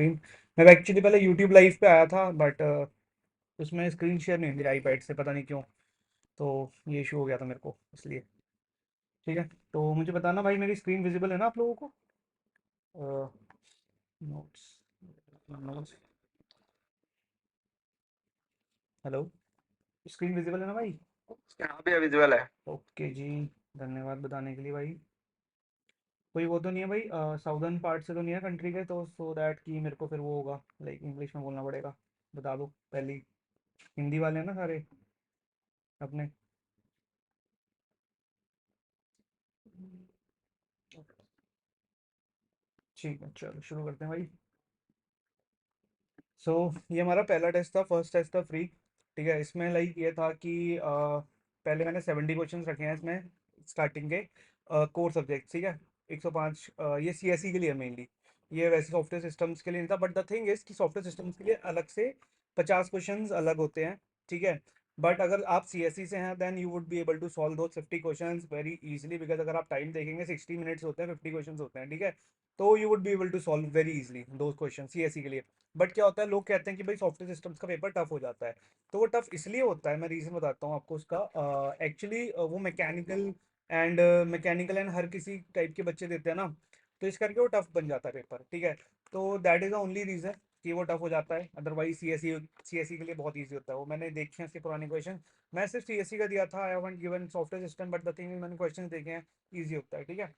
मैं एक्चुअली पहले YouTube live पे आया था बट उसमें स्क्रीन शेयर नहीं हुई आईपैड से, पता नहीं क्यों। तो ये इशू हो गया था मेरे को इसलिए। ठीक है, तो मुझे बताना भाई मेरी स्क्रीन विजिबल है ना आप लोगों को? Notes, notes, hello, screen visible है ना भाई? यहाँ भी विजुअल है। ओके जी, धन्यवाद बताने के लिए भाई। कोई वो तो नहीं है भाई, साउदर्न पार्ट से तो नहीं है कंट्री के, तो सो दैट कि मेरे को फिर वो होगा लाइक इंग्लिश में बोलना पड़ेगा। बता दो पहले। हिंदी वाले हैं ना सारे अपने? ठीक है, चलो शुरू करते हैं भाई। सो ये हमारा पहला टेस्ट था, फर्स्ट टेस्ट था फ्री। ठीक है, इसमें लाइक ये था कि पहले मैंने 70 क्वेश्चन रखे हैं इसमें स्टार्टिंग के कोर सब्जेक्ट। ठीक है, 105 ये सीएसई के लिए मेनली। ये वैसे सॉफ्टवेयर सिस्टम्स के लिए नहीं था, बट द थिंग इज कि सॉफ्टवेयर सिस्टम्स के लिए अलग से 50 क्वेश्चन अलग होते हैं। ठीक है, बट अगर आप सीएसई से हैं then you would be able to solve दो 50 क्वेश्चंस वेरी इजीली, बिकॉज अगर आप टाइम देखेंगे 60 मिनट्स होते हैं, 50 क्वेश्चंस होते हैं। ठीक है, तो you would be able to solve very easily दो क्वेश्चन सीएसई के लिए। बट क्या होता है, लोग कहते हैं कि भाई सॉफ्टवेयर सिस्टम्स का पेपर टफ हो जाता है। तो वो टफ इसलिए होता है, मैं रीज़न बताता हूँ आपको उसका। एक्चुअली वो मैकेनिकल एंड हर किसी टाइप के बच्चे देते हैं ना, तो इस करके वो टफ बन जाता है पेपर। ठीक है, तो that is the only reason कि वो टफ हो जाता है। अदरवाइज सीएसई के लिए बहुत ईजी होता है। वो मैंने देखे हैं इसके पुराने क्वेश्चन। मैं सिर्फ सीएसई का दिया था, I haven't given software system, but the thing मैंने क्वेश्चन देखे हैं, ईजी होता है। ठीक है,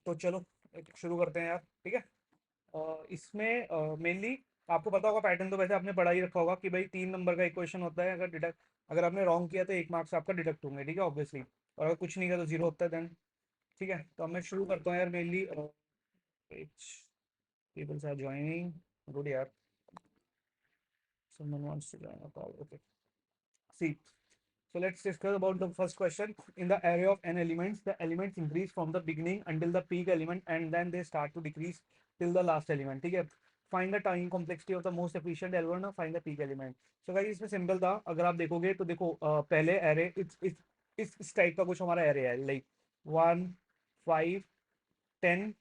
तो चलो शुरू करते हैं यार। ठीक है, इसमें मेनली आपको पता होगा पैटर्न, तो वैसे आपने पढ़ा ही रखा होगा कि भाई 3 नंबर का एक क्वेश्चन होता है। अगर आपने रॉन्ग किया तो 1 मार्क्स आपका डिडक्ट होंगे। ठीक है, ऑब्वियसली। और अगर कुछ नहीं किया तो जीरो होता है देन। ठीक है, तो अब मैं शुरू करता हूँ यार। Mainly peoples are joining, good यार। Someone wants to join a call, okay. See, so let's discuss about the first question. In the array of n elements, the elements increase from the beginning until the peak element, and then they start to decrease till the last element. ठीक है, find the time complexity of the most efficient algorithm, find the peak element. So guys इसमें simple था, अगर आप देखोगे तो देखो पहले एरे इस टाइप का कुछ हमारा एरे है लाइक 1 5 10।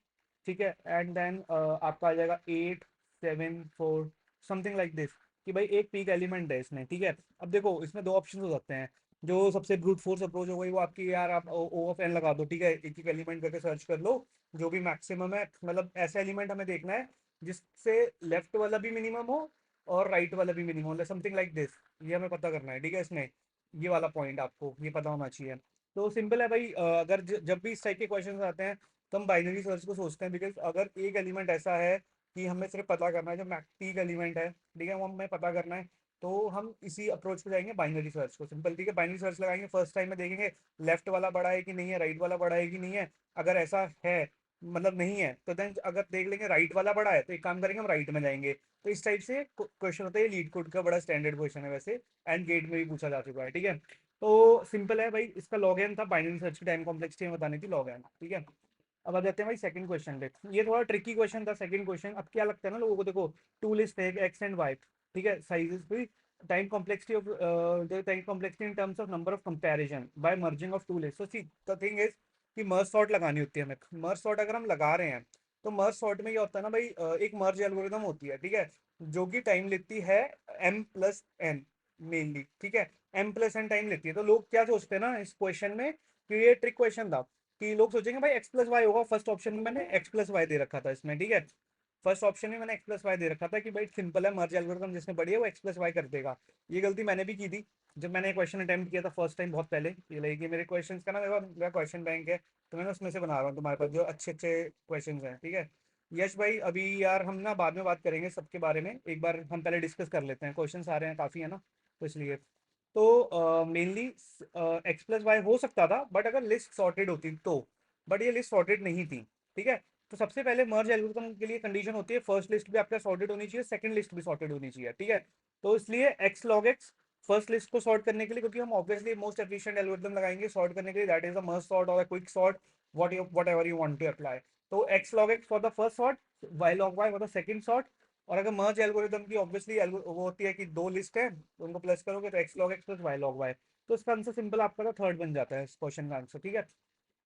ठीक है, एंड देन आपका आ जाएगा 8 7 4 समथिंग लाइक दिस, कि भाई एक पीक एलिमेंट है इसमें। ठीक है, अब देखो इसमें दो ऑप्शन हो सकते हैं। जो सबसे ब्रूट फोर्स अप्रोच हो गई वो आपकी, यार आप ओ ऑफ एन लगा दो। ठीक है, एक एक एलिमेंट करके सर्च कर लो जो भी मैक्सिमम है। मतलब ऐसा एलिमेंट हमें देखना है जिससे लेफ्ट वाला भी मिनिमम हो और राइट वाला भी मिनिमम हो, समथिंग लाइक दिस। ये हमें पता करना है। ठीक है, इसमें ये वाला पॉइंट आपको ये पता होना चाहिए। तो सिंपल है भाई, अगर जब भी इस टाइप के क्वेश्चन आते हैं तो हम बाइनरी सर्च को सोचते हैं, बिकॉज अगर एक एलिमेंट ऐसा है कि हमें सिर्फ पता करना है जो पीक एलिमेंट है, ठीक है, वो हमें पता करना है, तो हम इसी अप्रोच पे जाएंगे, बाइनरी सर्च को। सिंपल, ठीक है, बाइनरी सर्च लगाएंगे, फर्स्ट टाइम में देखेंगे लेफ्ट वाला बड़ा है कि नहीं है, राइट वाला बड़ा है कि नहीं है। अगर ऐसा है, मतलब नहीं है, तो देन अगर देख लेंगे राइट वाला बड़ा है तो एक काम करेंगे, हम राइट में जाएंगे। तो इस टाइप से क्वेश्चन होता है। लीड कोड का बड़ा स्टैंडर्ड क्वेश्चन है वैसे, एंड गेट में भी पूछा जा चुका है। ठीक है, तो सिंपल है भाई, इसका लॉग एन था, बाइनरी सर्च की टाइम कॉम्प्लेक्सिटी में बतानी थी, लॉग एन। ठीक है, अब आ जाते हैं भाई सेकंड क्वेश्चन पे। ये थोड़ा ट्रिकी क्वेश्चन था सेकंड क्वेश्चन। अब क्या लगता है ना लोगों को, देखो टू लिस्ट है एक्स एंड वाई। ठीक है, साइजेस भी, time complexity of time complexity in terms of number of comparison by merging of two list. So see the thing is कि मर्ज सॉर्ट लगानी होती है हमें। मर्ज सॉर्ट अगर हम लगा रहे हैं तो मर्ज सॉर्ट में क्या होता है ना भाई, एक मर्ज एल्गोरिदम होती है। ठीक है, जो कि टाइम लेती है m+n मेनली। ठीक है, m+n टाइम लेती है। तो लोग क्या सोचते हैं ना इस क्वेश्चन में, कि ये ट्रिक क्वेश्चन था, कि लोग सोचेंगे भाई एक्स प्लस वाई होगा। फर्स्ट ऑप्शन में मैंने एक्स प्लस वाई दे रखा था इसमें। ठीक है, फर्स्ट ऑप्शन में मैंने एक्स प्लस वाई दे रखा था कि भाई सिंपल है, मर्ज एल्गोरिथम जिसने पढ़ी है वो एक्स प्लस वाई कर देगा। ये गलती मैंने भी की थी जब मैंने क्वेश्चन अटेम्प्ट किया था फर्स्ट टाइम, बहुत पहले। ये लगी मेरे क्वेश्चन का ना, मेरा क्वेश्चन बैंक है, तो मैंने उसमें से बना रहा हूँ तुम्हारे पास जो अच्छे अच्छे क्वेश्चन हैं। ठीक है, यश भाई अभी यार हम ना बाद में बात करेंगे सबके बारे में, एक बार हम पहले डिस्कस कर लेते हैं, क्वेश्चन आ रहे हैं काफ़ी है ना, तो इसलिए। तो मेनली एक्स प्लस वाई हो सकता था बट अगर लिस्ट सॉर्टेड होती तो, बट ये लिस्ट सॉर्टेड नहीं थी। ठीक है, तो सबसे पहले मर्ज एल्गोरिथम के लिए कंडीशन होती है फर्स्ट लिस्ट भी आपका सॉर्टेड होनी चाहिए, सेकंड लिस्ट भी सॉर्टेड होनी चाहिए। ठीक है, तो इसलिए x log x first list को सॉर्ट करने के लिए, क्योंकि हम ऑब्वियसली मोस्ट एफिशिएंट एल्गोरिथम लगाएंगे सॉर्ट करने के लिए, that is the merge sort और quick sort, whatever you want to apply. तो x log x for the first sort, y log y for the second sort. और अगर मर्ज algorithm की obviously वो होती है कि दो लिस्ट है तो उनको प्लस करोगे तो x log X plus Y log Y. तो इसका आंसर सिंपल आपका थर्ड बन जाता है इस क्वेश्चन का आंसर। ठीक है,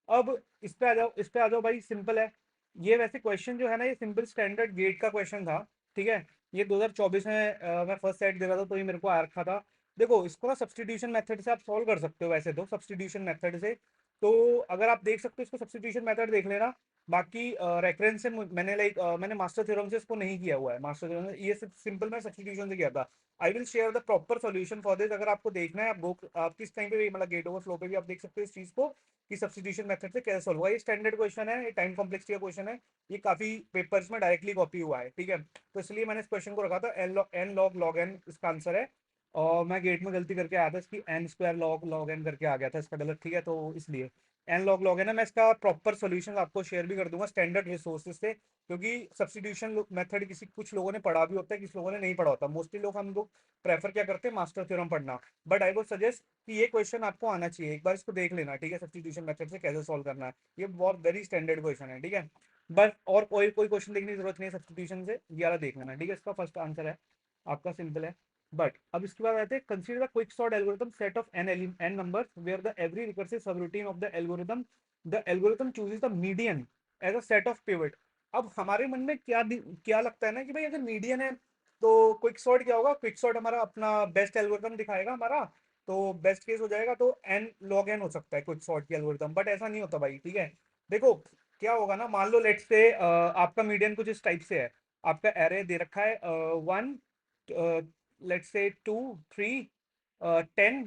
अब इस पे आ जाओ भाई, सिंपल है। ये वैसे क्वेश्चन जो है ना, ये सिंपल स्टैंडर्ड गेट का क्वेश्चन था, ठीक है। ये 2024 में मैं फर्स्ट सेट दे रहा था तो ये मेरे को आ रखा था। देखो इसको ना सब्सटीट्यूशन मेथड से आप सॉल्व कर सकते हो, वैसे तो सब्सटीट्यूशन मेथड से। तो अगर आप देख सकते हो इसको सब्सटीट्यूशन मेथड देख लेना। बाकी रेफरेंस से मैंने मैंने मास्टर थ्योरम से इसको नहीं किया हुआ है, मास्टर थ्योरम से ये सिंपल मैं सब्सटीट्यूशन से किया था। I will share the proper solution for this. अगर आपको देखना है आप किस टाइम पे भी, मतलब गेट ओवरफ्लो पे भी आप देख सकते हो इस चीज को कि सब्सटीट्यूशन मेथड से कैसे सॉल्व हुआ। ये स्टैंडर्ड क्वेश्चन है, ये टाइम कॉम्प्लेक्सिटी का क्वेश्चन है। ये काफी पेपर्स में डायरेक्टली कॉपी हुआ है, ठीक है। तो इसलिए मैंने इस क्वेश्चन को रखा था एन लॉग लॉग एन इसका आंसर है। और मैं गेट में गलती करके आया था, इसकी N square log log N करके आ गया था इसका गलत, ठीक है। तो इसलिए एन लॉग लॉग एन है। मैं इसका प्रॉपर सोल्यूशन आपको शेयर भी कर दूंगा स्टैंडर्ड रिसोर्सेज से, क्योंकि सब्सटीट्यूशन मेथड किसी कुछ लोगों ने पढ़ा भी होता है, किसी लोगों ने नहीं पढ़ा होता। मोस्टली लोग हम लोग प्रेफर क्या करते हैं, मास्टर थ्योरम पढ़ना। बट आई वुड सजेस्ट कि ये क्वेश्चन आपको आना चाहिए, एक बार इसको देख लेना, ठीक है। सब्सटीट्यूशन मेथड से कैसे सॉल्व करना है, ये बहुत वेरी स्टैंडर्ड क्वेश्चन है, ठीक है। बस और कोई कोई क्वेश्चन देखने की जरूरत नहीं है सब्सटीट्यूशन से, ये वाला देख लेना, ठीक है। इसका फर्स्ट आंसर है आपका, सिंपल है। बट अब इसके बाद आते हैं, consider the quick sort algorithm set of N numbers where the every recursive subroutine of the algorithm chooses the median as a set of pivot. अब हमारे मन में क्या लगता है ना कि भाई अगर मीडियन है तो क्विक सॉर्ट क्या होगा, क्विक सॉर्ट हमारा अपना बेस्ट एल्गोरिथम दिखाएगा हमारा। तो बेस्ट केस हो जाएगा, तो एन लॉग एन हो सकता है क्विक सॉर्ट की एल्गोरिथम, बट ऐसा नहीं होता भाई, ठीक है। देखो क्या होगा ना, मान लो लेट्स से आपका मीडियन कुछ इस टाइप से है। आपका एरे दे रखा है 1, लेट्स से 2, 3, 10,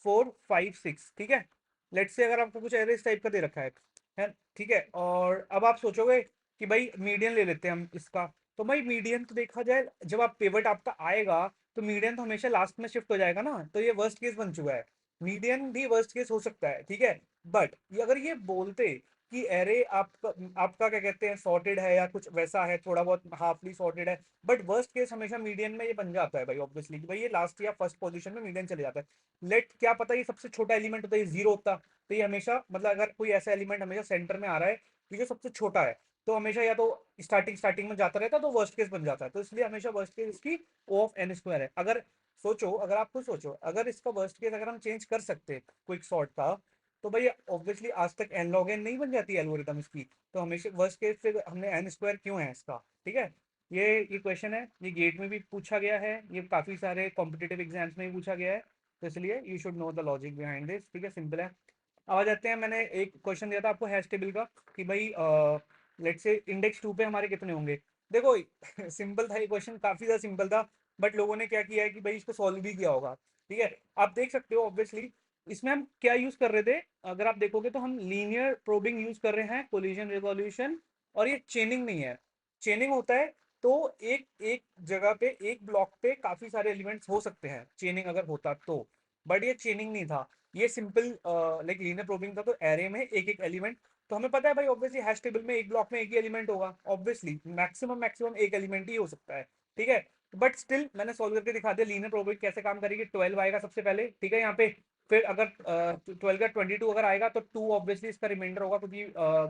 4, 5, 6, ठीक है। लेट्स से अगर आपको कुछ एरे इस टाइप का दे रखा है, ठीक है। और अब आप सोचोगे कि भाई मीडियन ले लेते हैं हम इसका। तो भाई मीडियन तो देखा जाए, जब आप पिवट आपका आएगा तो मीडियन तो हमेशा लास्ट में शिफ्ट हो जाएगा ना, तो ये वर्स्ट केस बन चुका है। मीडियन भी वर्स्ट केस हो सकता है, ठीक है। बट ये अगर ये बोलते कि एरे आपका क्या कहते हैं, सॉर्टेड है या कुछ वैसा है, थोड़ा बहुत हाफली सॉर्टेड है, बट वर्स्ट केस हमेशा मीडियन में ये बन जाता है भाई, ऑब्वियसली कि भाई ये लास्ट या फर्स्ट पोजीशन में मीडियन चले जाता है। लेट क्या पता ये सबसे छोटा एलिमेंट होता है, ये जीरो होता। तो ये हमेशा, मतलब अगर कोई ऐसा एलिमेंट हमेशा सेंटर में आ रहा है कि जो सबसे छोटा है, तो हमेशा या तो स्टार्टिंग में जाता रहता है, तो वर्स्ट केस बन जाता है। तो इसलिए हमेशा वर्स्ट केस इसकी ओ ऑफ एन स्क्वायर है। अगर सोचो, अगर आप खुद सोचो, अगर इसका वर्स्ट केस अगर हम चेंज कर सकते क्विक सॉर्ट का, तो भाई ऑब्वियसली आज तक एन लॉग एन नहीं बन जाती एल्गोरिथम इसकी। तो हमेशा वर्स्ट केस फिर हमने एन स्क्वायर क्यों है इसका, ठीक है। ये क्वेश्चन है, ये गेट में भी पूछा गया है, ये काफी सारे कॉम्पिटेटिव एग्जाम्स में भी पूछा गया है। तो इसलिए you should know the logic behind this, ठीक है, सिंपल है। अब आ जाते हैं, मैंने एक क्वेश्चन दिया था आपको हैश टेबल का कि भाई लेट्स से इंडेक्स 2 पे हमारे कितने होंगे। देखो सिंपल था ये क्वेश्चन, काफी ज्यादा सिंपल था। बट लोगों ने क्या किया है कि भाई इसको सॉल्व भी किया होगा, ठीक है। आप देख सकते हो ऑब्वियसली इसमें हम क्या यूज कर रहे थे। अगर आप देखोगे तो हम लीनियर प्रोबिंग यूज कर रहे हैं, कोलिजन रिजोल्यूशन। और ये चेनिंग नहीं है। चेनिंग होता है तो एक एक जगह पे, एक ब्लॉक पे काफी सारे एलिमेंट्स हो सकते हैं, चेनिंग अगर होता तो। बट ये चेनिंग नहीं था, ये सिंपल लाइक लीनियर प्रोबिंग था। तो एरे में एक एक एलिमेंट, तो हमें पता है भाई ऑब्वियसली हैश टेबल में एक ब्लॉक में एक ही एलिमेंट होगा, ऑब्वियसली मैक्सिमम मैक्सिमम एक एलिमेंट ही हो सकता है, ठीक है। बट स्टिल मैंने सॉल्व करके दिखा दिया लीनियर प्रोबेबिलिटी कैसे काम करेगी। 12 आएगा सबसे पहले, ठीक है, यहाँ पे। फिर अगर 12 का 22 अगर आएगा तो 2 ऑब्वियसली इसका रिमाइंडर होगा, क्योंकि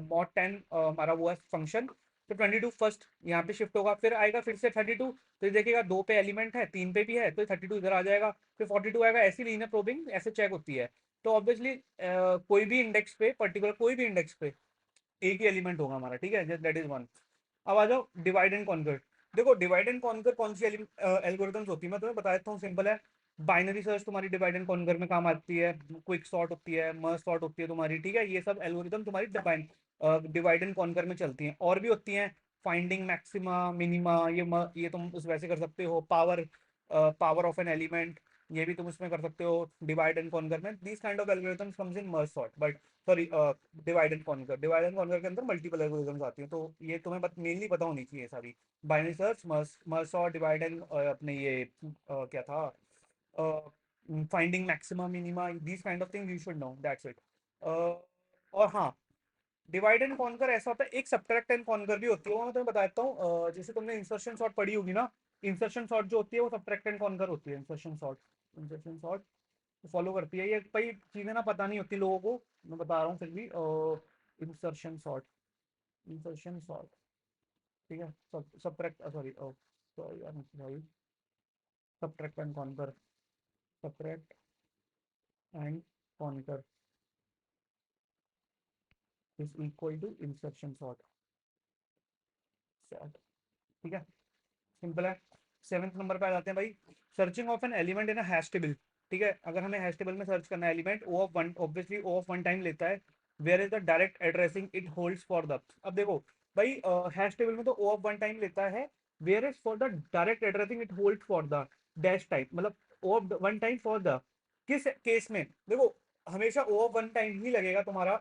मॉड 10 हमारा वो है फंक्शन। तो 22 फर्स्ट यहाँ पे शिफ्ट होगा, फिर आएगा फिर से 32। तो ये देखिएगा 2 पे एलिमेंट है, 3 पे भी है, तो 32 इधर आ जाएगा। फिर 42 आएगा। ऐसी लीनियर प्रोबिंग ऐसे चेक होती है। तो ऑब्वियसली कोई भी इंडेक्स पे, पर्टिकुलर कोई भी इंडेक्स पे एक ही एलिमेंट होगा हमारा, ठीक है, दैट इज वन। अब आ जाओ डिवाइड एंड कॉन्कर। देखो डिवाइड एंड कॉन्कर कौन सी एल्गोरिथम्स होती है, मैं तुम्हें बता देता हूँ, सिंपल है। बाइनरी सर्च तुम्हारी डिवाइड एंड कॉन्कर में काम आती है, क्विक सॉर्ट होती है, मर्ज सॉर्ट होती है तुम्हारी, ठीक है। ये सब एल्गोरिथम तुम्हारी डिवाइड एंड कॉन्कर में चलती हैं। और भी होती हैं, फाइंडिंग मैक्सिमा मिनिमा, ये तुम उस वैसे कर सकते हो। पावर ऑफ एन एलिमेंट, ये भी तुम उसमें कर सकते हो डिवाइड एंड कॉन्कर में। These kind of algorithms comes in merge sort, but sorry divide and conquer के अंदर मल्टीपल एल्गोरिथम्स आती हैं। तो ये तुम्हें मेनली पता होनी चाहिए सारी। Binary search, merge sort, divide and अपने ये क्या था, finding maxima minima, these kind of things you should know, that's it. और हाँ, डिवाइड एंड कॉन्कर ऐसा होता है, एक सबट्रैक्ट एंड कॉन्कर भी होती है, वो मैं तुम्हें बताता हूँ। जैसे तुमने इंसर्शन सॉर्ट पढ़ी होगी ना, इंसर्शन सॉर्ट जो होती है वो सबट्रैक्ट एंड कॉन्कर होती है। इंसर्शन सॉर्ट फॉलो करती है, ये कई चीजें ना पता नहीं होती लोगों को, मैं बता रहा हूँ फिर भी। इंसर्शन सॉर्ट, ठीक है। Subtract, sorry sorry sorry, subtract and conquer, subtract and conquer is equal to insertion sort. ठीक है, सिंपल है। 7th नंबर पे आ जाते हैं भाई, searching of an element in a hash table. ठीक है, अगर हमें हैश टेबल में सर्च करना है element, O of one, obviously O of one time लेता है, where is the direct addressing it holds for the. अब देखो भाई, हैश टेबल में तो ओ ऑफ वन टाइम लेता है, where is for the direct addressing it hold for the dash type, मतलब O of one time for the. किस केस में देखो, हमेशा ओ ऑफ वन टाइम ही लगेगा तुम्हारा,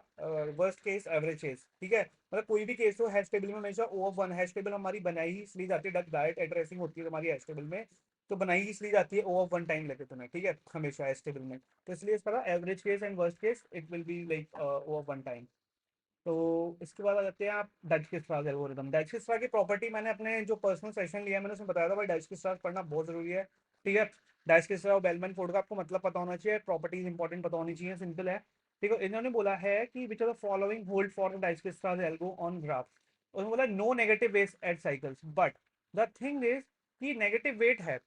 वर्स्ट केस एवरेज केस। ठीक है, मतलब कोई भी केस हो हैश टेबल में, हमेशा O of one, hash table हमारी बनाई ही इसलिए जाती है, डायरेक्ट एड्रेसिंग होती है हमारी हैश टेबल में, तो बनाई ही इसलिए जाती है ओ ऑफ वन टाइम लेके तुम्हें। ठीक है, हमेशा हैश टेबल में, तो इसलिए इसका average case and worst case it will be like oh of one time. तो इसके बाद आ जाते हैं आप डाइजकिस्ट्रास एल्गोरिथम। डाइजकिस्ट्रा की प्रॉपर्टी मैंने अपने जो पर्सनल सेशन लिया है मैंने उसमें बताया था भाई, डाइजकिस्ट्रास पढ़ना बहुत जरूरी है। ठीक है, डाइजकिस्ट्रा और बेलमैन फोर्ड का आपको मतलब पता होना चाहिए, प्रॉपर्टीज इंपॉर्टेंट पता होनी चाहिए, सिंपल है। ठीक है, इन्होंने बोला है कि which are the following hold for the Dijkstra's algo on graph. उन्होंने बोला no negative weight at cycles, but the thing is कि नेगेटिव वेट है,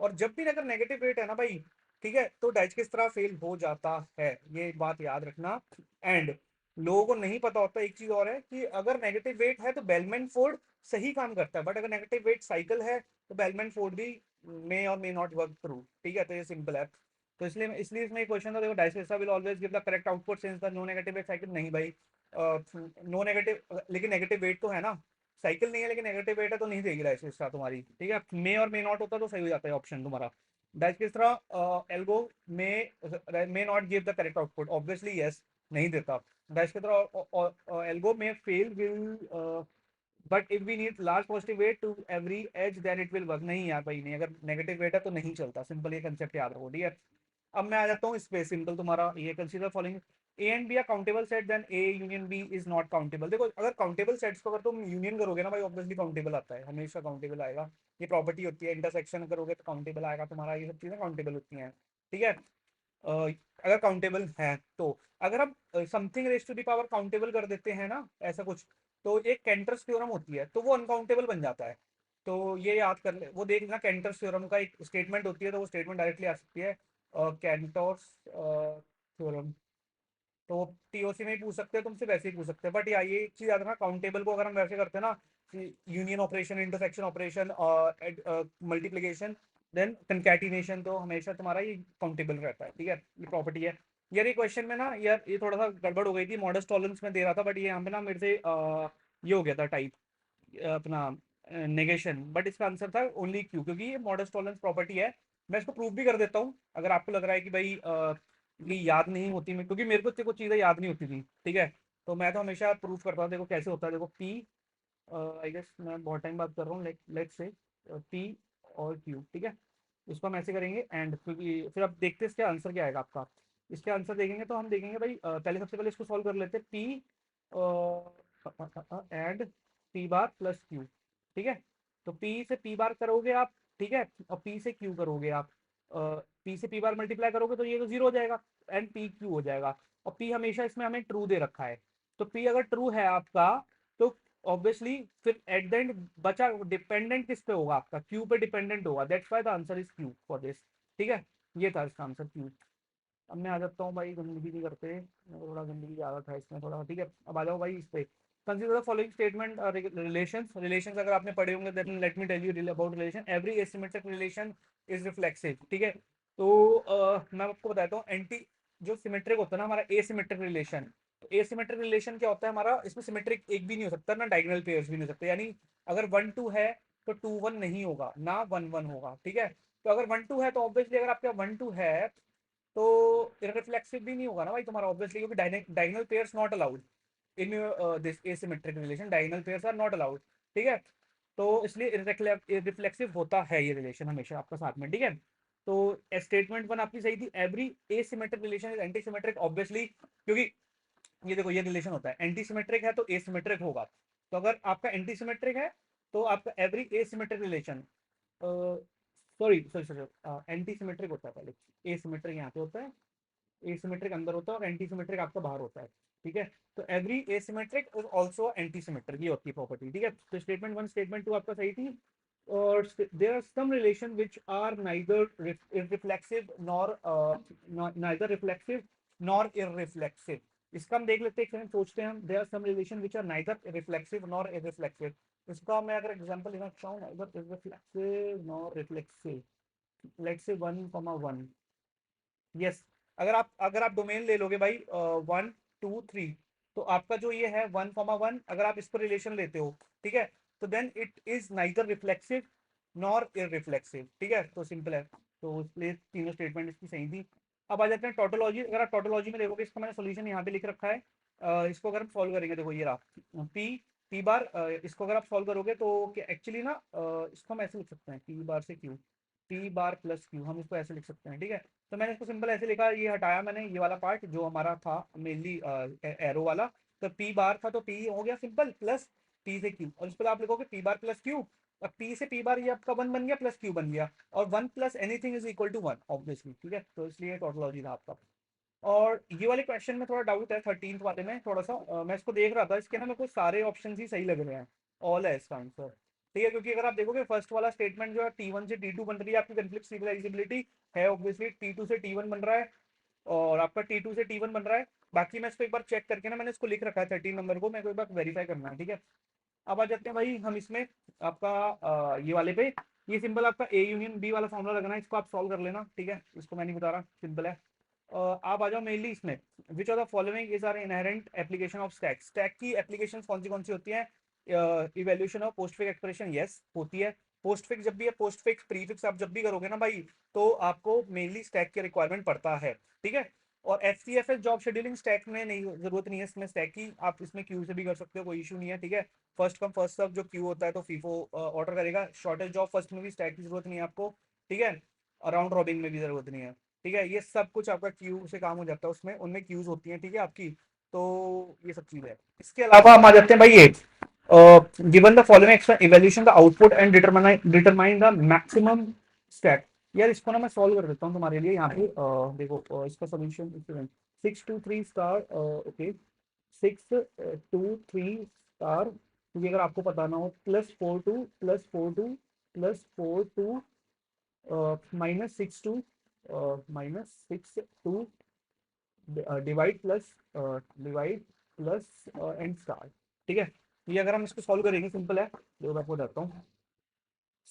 और जब भी अगर नेगेटिव वेट है ना भाई, ठीक है, तो डाइजकिस्ट्रा फेल हो जाता है, ये बात याद रखना। एंड लोगों को नहीं पता होता एक चीज और है कि अगर नेगेटिव वेट है तो बेलमैन फोर्ड सही काम करता है, बट अगर नेगेटिव वेट साइकिल है तो बेलमैन फोर्ड भी मे और मे नॉट वर्क थ्रू। ठीक है, तो ये सिंपल है। तो इसलिए इसमें एक क्वेश्चन था देखो, डाइसेसा will always give the correct output since the no negative weight cycle. नहीं भाई, नो नेगेटिव, लेकिन नेगेटिव वेट तो है ना, साइकिल नहीं है लेकिन नेगेटिव वेट है तो नहीं देगी डाइसेसा तुम्हारी। ठीक है, मे और मे नॉट होता तो सही हो जाता है ऑप्शन तुम्हारा। डाइसेसा algo may not give the correct output, obviously yes, नहीं देता। Dice के तरह एल्गो में fail will, but if we need large positive weight to every edge then it will work. नहीं यार भाई, नहीं, अगर नेगेटिव वेट है तो नहीं चलता, सिंपल ये कंसेप्ट याद रखो। ठीक है, अब मैं आ जाता हूँ इस पे, सिंपल तुम्हारा ये consider following A and B are countable set, then A union B is not countable. देखो अगर काउंटेबल सेट्स को अगर तुम यूनियन करोगे ना भाई, ऑब्वियसली काउंटेबल आता है, हमेशा काउंटेबल आएगा। ये प्रॉपर्टी होती है, इंटरसेक्शन करोगे तो काउंटेबल आएगा तुम्हारा, ये सब चीजें काउंटेबल होती हैं। ठीक है, अगर काउंटेबल है तो, अगर हम something raise to the power countable कर देते हैं ना ऐसा कुछ, तो एक कैंटर्स थ्योरम होती है तो वो अनकाउंटेबल बन जाता है। तो ये याद कर ले, वो देख लेना, कैंटर्स थ्योरम का एक स्टेटमेंट होती है तो वो स्टेटमेंट डायरेक्टली आ सकती है, कैंटर्स थ्योरम। तो टीओसी में ही पूछ सकते हैं तुमसे, वैसे ही पूछ सकते हैं, बट या ये एक चीज याद रखना, काउंटेबल को अगर हम वैसे करते हैं ना, union operation, intersection operation, multiplication, then concatenation, तो हमेशा तुम्हारा ये काउंटेबल रहता है। ठीक है, ये प्रॉपर्टी है। यार ये क्वेश्चन में ना यार ये थोड़ा सा गड़बड़ हो गई थी, मॉडर्न टॉलरेंस में दे रहा था, बट ये यहाँ पे ना मेरे से ये हो गया था टाइप, अपना नेगेशन, बट इसका आंसर था ओनली क्यू, क्योंकि ये मॉडर्न टॉलरेंस प्रॉपर्टी है। मैं इसको प्रूव भी कर देता हूँ अगर आपको लग रहा है कि भाई ये याद नहीं होती, मैं क्योंकि मेरे को कुछ चीज़ें याद नहीं होती थी। ठीक है, तो मैं तो हमेशा प्रूव करता हूँ, देखो कैसे होता है, देखो पी, आई गेस मैं बहुत टाइम बात कर रहा हूँ, लेट्स से पी और क्यू। ठीक है, इसको हम ऐसे करेंगे एंड, क्योंकि फिर अब देखते हैं इसका आंसर क्या आएगा आपका। इसके आंसर देखेंगे तो हम देखेंगे भाई, पहले सबसे पहले इसको सॉल्व कर लेते हैं, P and P bar plus Q. ठीक है, तो पी से पी बार करोगे आप, ठीक है, और पी से क्यू करोगे आप, पी से पी बार मल्टीप्लाई करोगे तो ये तो जीरो हो जाएगा, एंड पी क्यू हो जाएगा। और पी हमेशा इसमें हमें ट्रू दे रखा है, तो पी अगर ट्रू है आपका, तो ऑब्वियसली फिर एट द एंड बचा डिपेंडेंट किस पे होगा आपका, क्यू पे डिपेंडेंट होगा, that's why the answer is Q for this. ठीक है, ये था इसका आंसर क्यू। अब मैं आ जाता हूँ भाई, गंदगी नहीं करते, मेरे को थोड़ा गंदगी ज़्यादा था इसमें थोड़ा। ठीक है, अब आ जाओ भाई इस पे, consider the following statement, relations. Relations अगर आपने पढ़े होंगे, then let me tell you about relation, every asymmetric relation is reflexive. ठीक है, तो मैं आपको बताता हूँ, एंटी जो सिमेट्रिक होता है ना हमारा एसिमेट्रिक रिलेशन, तो एसिमेट्रिक रिलेशन क्या होता है हमारा, इसमें सिमेट्रिक एक भी नहीं हो सकता ना, डायगोनल पेयर्स भी नहीं हो सकते, यानी अगर 1 2 है तो 2 1 नहीं होगा ना, 1 1 होगा। ठीक है, तो अगर 1 2 है तो ऑब्वियसली अगर आपका 1 2 है तो इररिफ्लेक्सिव भी नहीं होगा ना भाई तुम्हारा, ऑब्वियसली, क्योंकि diagonal pairs not allowed in this asymmetric relation, diagonal pairs are not allowed. ठीक है, तो इसलिए इररिफ्लेक्सिव होता है ये रिलेशन हमेशा आपका साथ में। ठीक है, तो स्टेटमेंट वन आपकी सही थी, every asymmetric relation is anti symmetric, obviously, क्योंकि ये देखो ये रिलेशन होता है, एंटी सिमेट्रिक है तो एसिमेट्रिक होगा, तो अगर आपका एंटी सिमेट्रिक है तो आपका every asymmetric relation, sorry sorry sorry, anti symmetric होता है पहले, एसिमेट्रिक यहाँ पे होता है, एसिमेट्रिक अंदर होता है और एंटी सिमेट्रिक आपका बाहर होता है। ठीक है, तो every asymmetric is also anti symmetric, ये होती है प्रॉपर्टी। ठीक है, तो स्टेटमेंट वन स्टेटमेंट टू आपका सही थी, और there are some relation which are neither reflexive nor neither reflexive nor irreflexive. इसका हम देख लेते हैं, सोचते हैं हम, there are some relation which are neither reflexive nor irreflexive. इसका मैं अगर एग्जांपल लेना चाहूँ ना, इधर reflexive nor reflexive, let's say 1,1। Yes, अगर आप डोमेन ले लोगे भाई 1 2 3, तो आपका जो ये है 1,1, अगर आप इस पर रिलेशन लेते हो, ठीक है, तो then it is neither reflexive nor irreflexive. ठीक है, तो सिंपल है। तो इसलिए तीनों स्टेटमेंट इसकी सही थी। अब आ जाते हैं टोटोलॉजी। अगर आप टोटोलॉजी में देखोगे, इसका मैंने सोल्यूशन यहाँ पे लिख रखा है। इसको अगर हम सॉल्व करेंगे, देखो ये रहा पी पी बार। इसको अगर आप सॉल्व करोगे तो एक्चुअली ना इसको हम ऐसे लिख सकते हैं, पी बार से क्यू, पी बार प्लस क्यू, हम इसको ऐसे लिख सकते हैं। ठीक है, तो मैंने इसको सिंपल ऐसे लिखा, ये हटाया मैंने ये वाला पार्ट जो हमारा था मेनली एरो वाला। तो पी बार था तो पी हो गया सिंपल, प्लस पी से क्यू, और इस पर आप लिखोगे पी बार प्लस क्यू। अब पी से पी बार ये आपका 1 बन गया, प्लस क्यू बन गया, और 1 plus anything is equal to 1 obviously. ठीक है, तो इसलिए टोटोलॉजी था आपका। और ये वाले क्वेश्चन में थोड़ा डाउट है, 13th वाले में थोड़ा सा मैं इसको देख रहा था, इसके ना मेरे को सारे ऑप्शन ही सही लग रहे हैं, ऑल है इसका आंसर। ठीक है, क्योंकि अगर आप देखोगे फर्स्ट वाला स्टेटमेंट जो है T1 से T2 बन रही है आपकी कन्फ्लिक्ट सीरियलाइजेबिलिटी है, ऑब्वियसली T2 से T1 बन रहा है, और आपका T2 से T1 बन रहा है। बाकी मैं इसको एक बार चेक करके ना, मैंने इसको लिख रखा है 13 नंबर को, मेरे को एक बार वेरीफाई करना है। ठीक है, अब आ जाते हैं भाई हम इसमें आपका ये वाले पे। ये सिंपल आपका ए यूनियन बी वाला फॉर्मूला लगना है, इसको आप सॉल्व कर लेना। ठीक है, इसको मैं नहीं बता रहा, सिंपल है। आप आ जाओ मेनली इसमें, which are the following is are inherent application of stack. Stack की एप्लीकेशन कौन सी होती है? Evaluation of postfix expression, yes होती है। पोस्टफिक्स जब भी है, पोस्टफिक्स प्रीफिक्स आप जब भी करोगे ना भाई, तो आपको मेनली स्टैक की रिक्वायरमेंट पड़ता है। ठीक है, और F C F S job scheduling stack में नहीं, जरूरत नहीं है इसमें स्टैक की, आप इसमें क्यू से भी कर सकते हो, कोई इशू नहीं है। ठीक है, फर्स्ट कम फर्स्ट सर्व जो क्यू होता है तो फीफो ऑर्डर करेगा। शॉर्टेज जॉब फर्स्ट में भी स्टैक की जरूरत नहीं है आपको। ठीक है, राउंड रॉबिन में भी जरूरत नहीं है। ठीक है, ये सब कुछ आपका क्यू से काम हो जाता है, उसमें उनमें क्यूज होती हैं। ठीक है आपकी, तो ये सब चीज है। इसके अलावा हम आ जाते हैं भाई ये, given the following evaluation the output and determine the maximum stack. यार इसको ना मैं सॉल्व कर देता हूँ तुम्हारे लिए यहाँ पे। देखो इसका सोल्यूशन 6 2 3 स्टार, ओके 6 2 3 स्टार, क्योंकि अगर आपको पता ना हो, +4 2 +4 2 +4 2 -6 2 -6 2 divide plus divide plus and star. ठीक है, ये अगर हम इसको सॉल्व करेंगे, सिंपल है, देखो मैं आपको बताता हूँ।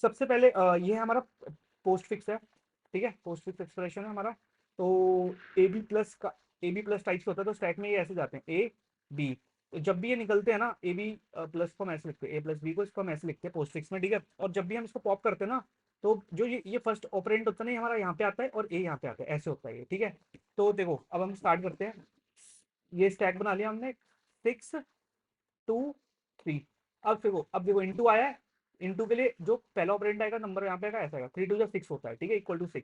सबसे पहले ये है हमारा पोस्ट फिक्स है। ठीक है, पोस्ट फिक्स एक्सप्रेशन है हमारा। तो ए बी प्लस का, ए बी प्लस टाइप से होता है, तो स्टैक में ये ऐसे जाते हैं ए बी। तो जब भी ये निकलते हैं ना, ए बी प्लस को हम ऐसे लिखते हैं, ए प्लस बी को इसको हम ऐसे लिखते हैं पोस्ट फिक्स में। ठीक है, और जब भी हम इसको पॉप करते हैं ना, तो जो ये फर्स्ट ऑपरेंड होता है ना, ये हमारा यहाँ पे आता है और ए यहाँ पे आता है, ऐसे होता है ये। ठीक है, तो देखो अब हम स्टार्ट करते हैं। ये स्टैक बना लिया हमने, 6 2 3। अब देखो इनटू आया है, इनटू के लिए जो पहला ऑपरेंड आएगा, नंबर यहाँ पे आएगा, ऐसा आएगा, 3 2 6 होता है। ठीक है, इक्वल टू 6।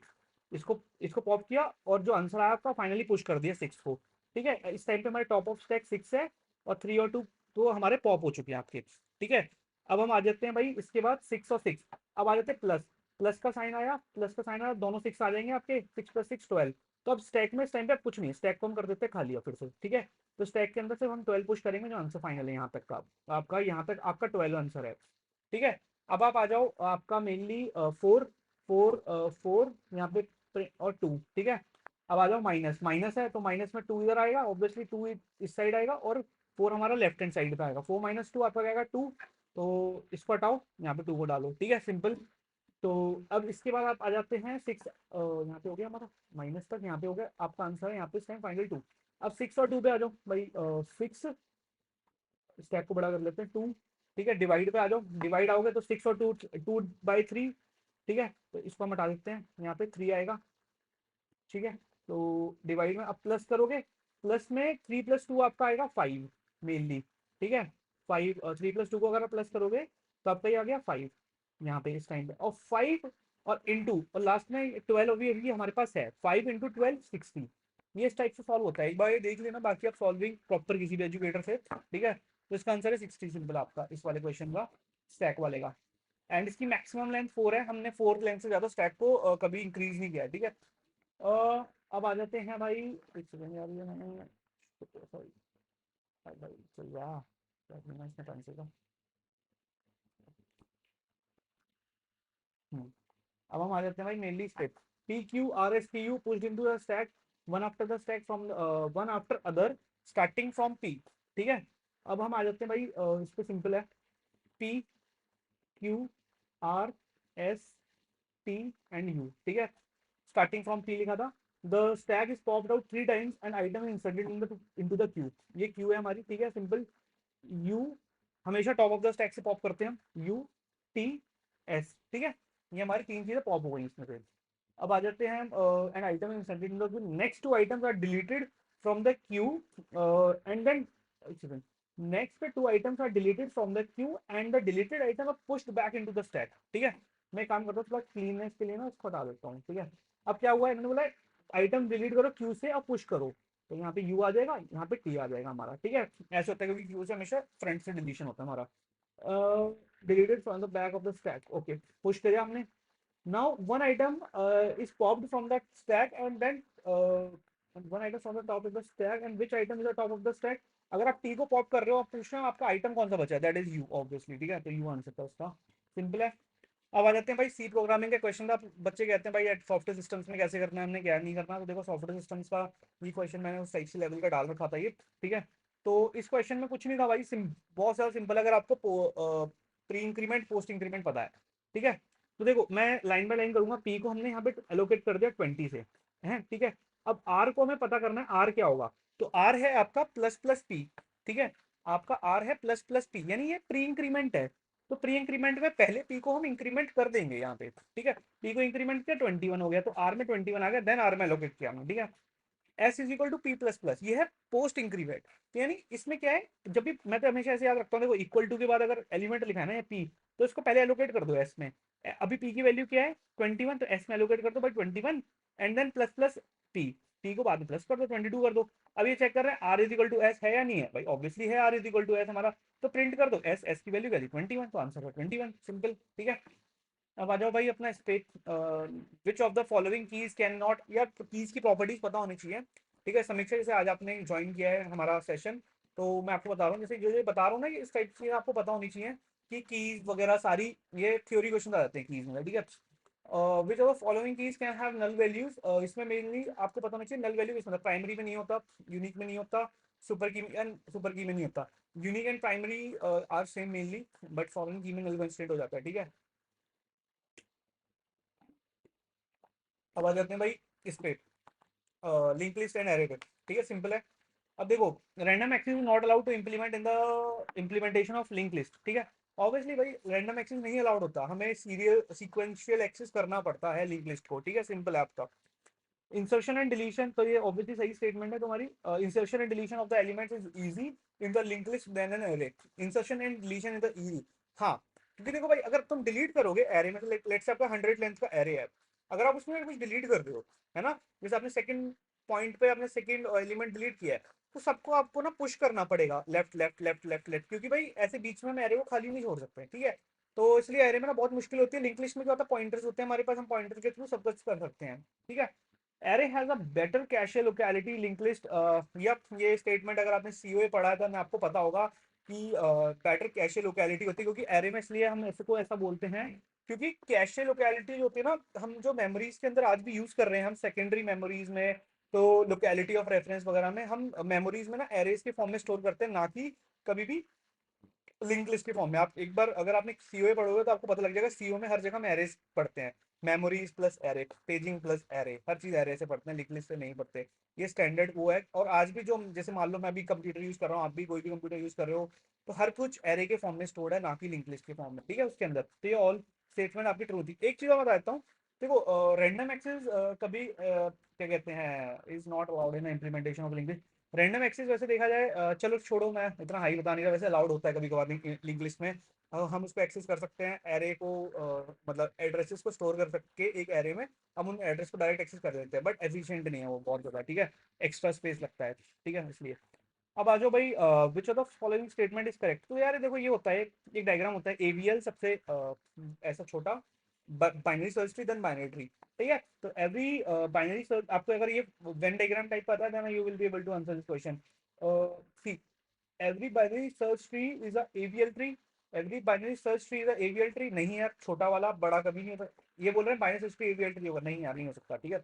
इसको इसको पॉप किया, और जो आंसर आया आपका फाइनली पुश कर दिया 6 को। ठीक है, इस टाइम पे हमारे टॉप ऑफ स्टैक 6 है, और 3 और 2 तो हमारे पॉप हो चुके हैं आपके। ठीक है, अब हम आ जाते हैं भाई इसके बाद 6 और 6। अब आ जाते हैं प्लस, प्लस का साइन आया, दोनों 6 आ जाएंगे आपके, 6 + 6 12। तो अब स्टैक में इस टाइम पे कुछ नहीं, स्टैक को हम कर देते हैं खाली फिर से। ठीक है, तो स्टैक के अंदर से हम 12 पुश करेंगे, जो आंसर फाइनल है यहाँ तक का, आपका यहाँ तक आपका 12 आंसर है। ठीक है, अब आप आ जाओ आपका मेनली 4 यहाँ पे और 2। ठीक है, अब आ जाओ माइनस, माइनस है तो माइनस में 2 इधर आएगा, ऑब्वियसली 2 इस साइड आएगा, और 4 हमारा लेफ्ट हैंड साइड पे आएगा। 4 - 2 आपका आएगा 2, तो इसको हटाओ, यहाँ पे 2 को डालो। ठीक है, सिंपल। तो अब इसके बाद आप आ जाते हैं 6, यहाँ पे हो गया हमारा माइनस तक, यहाँ पे हो गया आपका आंसर है यहाँ पे सेम फाइनल 2। अब 6 और 2 पे आ जाओ भाई, 6, स्टैक को बड़ा कर लेते हैं 2। ठीक है, डिवाइड पे आ जाओ, डिवाइड आओगे तो 6 और 2 2/3। ठीक है, तो इसको हम हटा देते हैं, यहाँ पे 3 आएगा। ठीक है, तो डिवाइड में अब प्लस करोगे, प्लस में 3 + 2 आपका आएगा 5 मेनली। ठीक है, 5, 3 + 2 को अगर आप प्लस करोगे तो आपका ये आ गया 5 यहाँ पे इस टाइम पे, और 5 और इंटू, और लास्ट में 12 भी हमारे पास है, 5 × 12 60। ये इस टाइप से सॉल्व होता है, एक बार ये देख लेना, बाकी आप सॉल्विंग प्रॉपर किसी भी एजुकेटर से। ठीक है, तो इसका आंसर है 60 सिंपल आपका इस वाले क्वेश्चन का, स्टैक वाले का। एंड इसकी मैक्सिमम लेंथ 4 है, हमने 4 लेंथ से ज्यादा स्टैक को कभी इंक्रीज नहीं किया। ठीक है, अब आ जाते हैं भाई, एक सेकंड यार, ये मैंने सॉरी भाई चल रहा इसमें टाइम से अब हम आ जाते हैं भाई mainly step. P Q R S P U pushed into the stack, one after the stack from one after other, starting from P. ठीक है, अब हम आ जाते हैं भाई इस पे सिंपल है, P Q R S T and U, ठीक है। स्टार्टिंग फ्रॉम P लिखा था। The stack is popped out 3 times and item inserted into the Q. ये क्यू है हमारी, ठीक है, सिंपल। यू हमेशा टॉप ऑफ द स्टैक से पॉप करते हैं, यू टी एस, ठीक है। ये हमारी 3 चीजें पॉप हो गई इसमें से। अब आ जाते हैं N item inserted in the queue, next 2 items are deleted from the queue and then next 2 items are deleted from the queue and the deleted item are pushed back into the stack, ठीक है। मैं काम करता हूँ थोड़ा cleanness के लिए ना, इसको हटा देता हूँ, ठीक है। अब क्या हुआ है, इन्होंने बोला आइटम डिलीट करो क्यू से और पुश करो, तो यहाँ पे यू आ जाएगा, यहाँ पे टी आ जाएगा हमारा, ठीक है। ऐसे होता है क्योंकि क्यू से हमेशा फ्रंट से डिलीशन होता है हमारा। Deleted from the back of the stack, okay, push किया हमने। Now one item is popped from that stack and then one item from the top of the stack, and which item is the top of the stack? अगर आप T को pop कर रहे हो, आप पूछ रहे हो आपका आइटम कौन सा बचा है, दैट इज यू ऑब्वियसली, ठीक है, तो यू आंसर था उसका, सिंपल है। अब आ जाते हैं भाई सी प्रोग्रामिंग के क्वेश्चन था। बच्चे कहते हैं भाई सॉफ्टवेयर सिस्टम्स में कैसे करना है, हमने क्या नहीं करना। तो देखो सॉफ्टवेयर सिस्टम्स का ये क्वेश्चन मैंने उस टाइप से लेवल का डाल रखा था ये, ठीक है। तो इस क्वेश्चन में कुछ नहीं था भाई, बहुत ज़्यादा सिंपल। अगर आपको प्री इंक्रीमेंट पोस्ट इंक्रीमेंट पता है, ठीक है, तो देखो मैं लाइन बाय लाइन करूंगा। पी को हमने यहाँ पे एलोकेट कर दिया 20 से, है, ठीक है। अब आर को हमें पता करना है, आर क्या होगा। तो आर है आपका प्लस प्लस पी, ठीक है। आपका आर है प्लस प्लस पी, यानी ये प्री इंक्रीमेंट है। तो प्री इंक्रीमेंट में पहले पी को हम इंक्रीमेंट कर देंगे यहाँ पे, ठीक है। पी को इंक्रीमेंट किया 21 हो गया, तो आर में 21 आ गया, देन आर में एलोकेट किया हमने, ठीक है। S is equal to P plus plus, ये है पोस्ट इंक्रीमेंट। तो यानी इसमें क्या है, जब भी मैं तो हमेशा ऐसे याद रखता हूँ, देखो इक्वल टू के बाद अगर एलिमेंट लिखा है ना या पी, तो इसको पहले एलोकेट कर दो एस में। अभी पी की वैल्यू क्या है 21, तो एस में एलोकेट कर दो भाई 21 and then plus plus P. P को बाद में प्लस कर दो, 22 कर दो। अब ये चेक कर रहे हैं R is equal to S है या नहीं है, भाई ऑब्वियसली है, R is equal to S हमारा। तो प्रिंट कर दो एस, एस की वैल्यू क्या थी 21, तो आंसर है 21, सिंपल, ठीक है। अब आ जाओ भाई अपना space, which of the following keys can not, या कीज की प्रॉपर्टीज पता होनी चाहिए, ठीक है। समीक्षा जैसे आज आपने ज्वाइन किया है हमारा सेशन, तो मैं आपको बता रहा हूँ, जैसे जो ये बता रहा हूँ ना, इस टाइप की आपको पता होनी चाहिए कि कीज वगैरह सारी ये थ्योरी क्वेश्चन आ जाते हैं कीज में, ठीक है। Which of the following keys can have null values, इसमें मेनली आपको पता होना चाहिए नल वैल्यू किस, मतलब प्राइमरी में नहीं होता, यूनिक में नहीं होता, सुपर की में नहीं होता। Unique and primary are same mainly, but following key में नल कंस्ट्रेंट हो जाता है, ठीक है। अब आ जाते हैं भाई इस पे लिंक लिस्ट एंड एरे पे, ठीक है, सिंपल है। अब देखो random access is not allowed to implement in the implementation of link list, ठीक है। ऑब्वियसली भाई रैंडम एक्सेस नहीं अलाउड होता, हमें सीरियल सीक्वेंशियल एक्सेस करना पड़ता है लिंक लिस्ट को, ठीक है, सिंपल है आपका। इंसर्शन एंड डिलीशन, तो ये ऑब्वियसली सही स्टेटमेंट है तुम्हारी। Insertion and deletion of the elements is easy in the link list then an array. Insertion and deletion in the easy, हाँ, क्योंकि देखो भाई अगर तुम डिलीट करोगे एरे में, लेट्स से आपका 100 लेंथ का एरे है, अगर आप उसमें कुछ डिलीट कर रहे हो, है ना, जैसे आपने सेकंड पॉइंट पे आपने सेकंड एलिमेंट डिलीट किया है, तो सबको आपको ना पुश करना पड़ेगा left left left left left, क्योंकि भाई ऐसे बीच में हम एरे को खाली नहीं छोड़ सकते, ठीक है। तो इसलिए एरे में ना बहुत मुश्किल होती है। लिंक लिस्ट में क्या होता है, पॉइंटर्स होते हैं हमारे पास, हम पॉइंटर के थ्रू सब कुछ कर सकते हैं, ठीक है। Array has a better cache locality link list, ये स्टेटमेंट अगर आपने सीओए पढ़ा है तो हमें आपको पता होगा कि बेटर कैशे लोकेलिटी होती है, क्योंकि एरे में इसलिए हम ऐसे को ऐसा बोलते हैं, क्योंकि कैशे लोकेलिटी जो होती है ना, हम जो मेमोरीज के अंदर आज भी यूज कर रहे हैं, हम सेकेंडरी मेमोरीज में, तो लोकेलिटी ऑफ रेफरेंस वगैरह में हम मेमोरीज में ना एरेज के फॉर्म में स्टोर करते हैं, ना कि कभी भी लिंक लिस्ट के फॉर्म में। आप एक बार अगर आपने सीओ पढ़ोगे तो आपको पता लग जाएगा, सीओ में हर जगह हम एरेज पढ़ते हैं, memories plus array, paging plus array, हर चीज एरे से पढ़ते हैं, लिंक लिस्ट से नहीं पढ़ते। ये स्टैंडर्ड वो है। और आज भी जो जैसे मान लो मैं भी कंप्यूटर यूज कर रहा हूँ, आप भी कोई भी कंप्यूटर यूज कर रहे हो, तो हर कुछ एरे के फॉर्म में स्टोर्ड है, ना कि लिंक लिस्ट के फॉर्म में, ठीक है, उसके अंदर। तो ये ऑल स्टेटमेंट आपकी ट्रू थी। एक चीज और बता देता हूँ, देखो रैंडम एक्सेस कभी क्या कहते हैं, is not allowed in implementation of link list. Random access वैसे देखा जाए, चलो छोड़ो, मैं इतना हाई बता नहीं रहा, वैसे अलाउड होता है कभी कभार लिंक लिस्ट में। हम उसको एक्सेस कर सकते हैं एरे को, मतलब एड्रेसेस को स्टोर कर सकते एक एरे में, हम उन एड्रेस को डायरेक्ट एक्सेस कर देते हैं, बट एफिशिएंट नहीं है वो बहुत ज़्यादा, ठीक है, एक्स्ट्रा स्पेस लगता है, ठीक है, इसलिए। अब आ जाओ भाई, विच of the following statement is correct. तो यार देखो ये होता है, एक डायग्राम होता है, एवीएल सबसे ऐसा छोटा, binary search tree, then binary tree, ठीक है। तो एवरी बाइनरी सर्च, आपको अगर ये वेन डायग्राम टाइप पता है, then you will be able to answer this question. See, every binary search tree is a AVL tree, every binary search tree is a AVL tree, नहीं यार, छोटा वाला बड़ा कभी नहीं होता। ये बोल रहे हैं binary search tree AVL tree होगा, नहीं यार, नहीं हो सकता, ठीक है।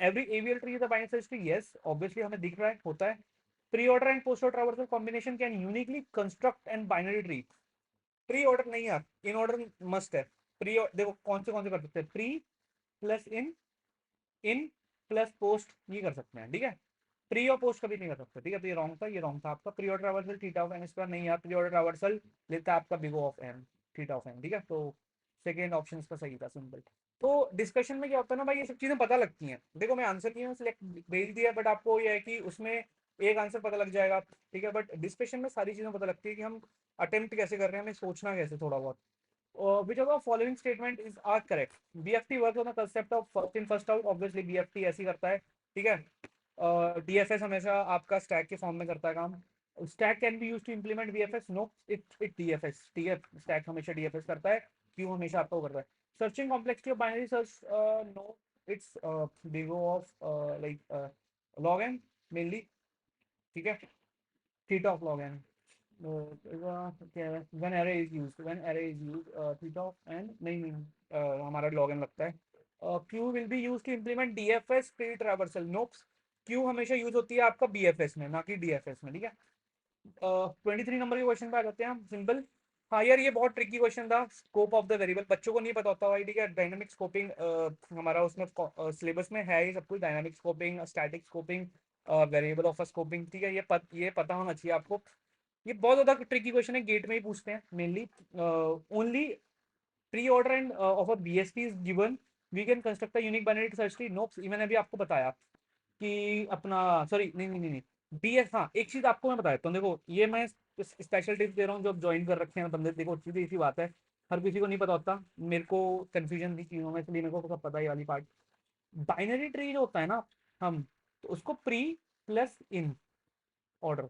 Every AVL tree is a binary search tree, yes obviously हमें दिख रहा है, होता है। Pre order and post order traversal combination can uniquely construct and binary tree, pre order नहीं यार, इन ऑर्डर मस्ट है। प्री देखो कौन से कर सकते हैं, pre plus in plus post, ये कर सकते हैं, ठीक है। प्री और पोस्ट कभी नहीं कर सकते, ठीक है। तो ये रॉन्ग था, ये रॉन्ग था आपका। Pre order traversal theta of N square नहीं यार, प्री ऑर्डर ट्रावर्सल लेता है आपका big O of N, theta of N, ठीक है। तो सेकेंड ऑप्शन इसका सही था, सिंपल। तो डिस्कशन में क्या होता है ना भाई, ये सब चीजें पता लगती हैं। देखो मैं आंसर की सिलेक्ट भेज दिया, बट आपको ये है कि उसमें एक आंसर पता लग जाएगा, ठीक है। बट डिस्कशन में सारी चीजें पता लगती है कि हम अटेम्प्ट कैसे कर रहे हैं, हमें सोचना कैसे थोड़ा बहुत। Which of the following statement is are correct? BFT works on the concept of first in first out. Obviously BFT ऐसे ही करता है, ठीक है। DFS हमेशा आपका स्टैक के फॉर्म में करता है काम। Stack can be use to implement BFS, no it DFS, ठीक है। स्टैक हमेशा DFS करता है, क्यों हमेशा आपको करता है। Searching complexity of binary search, no it's big O of like log n mainly, ठीक है। Theta of log n, when array is used, theta and नहीं हमारा login लगता है। q will be used to implement DFS pre traversal, nope। q हमेशा use होती है आपका BFS में, ना कि DFS में, ठीक है। 23 नंबर के क्वेश्चन पे आ जाते हैं हम, सिंपल। हाँ यार ये बहुत ट्रिकी क्वेश्चन था, स्कोप ऑफ द वेरिएबल बच्चों को नहीं पता होता भाई, ठीक है। डायनामिक स्कोपिंग हमारा उसमें सिलेबस में है, ये सब कुछ dynamic scoping, static scoping, variable of scoping, ठीक है। ये पता होना चाहिए आपको। ये बहुत ज्यादा ट्रिकी क्वेश्चन है, गेट में ही पूछते हैं mainly. Only pre order and of a BST is given, we can construct a unique binary search tree, nopes. मैंने अभी आपको बताया कि अपना, सॉरी नहीं, BS, हाँ एक चीज आपको मैं बता देता हूँ, देखो ये मैं स्पेशल टिप्स दे रहा हूँ जो ज्वाइन कर रखे हैं बंदे। देखो सीधी सी बात है, हर किसी को नहीं पता होता, मेरे को कंफ्यूजन थी चीजों में, इसलिए मेरे को सब पता है ये वाली पार्ट। बाइनरी ट्री जो होता है ना, हम तो उसको प्री प्लस इन ऑर्डर,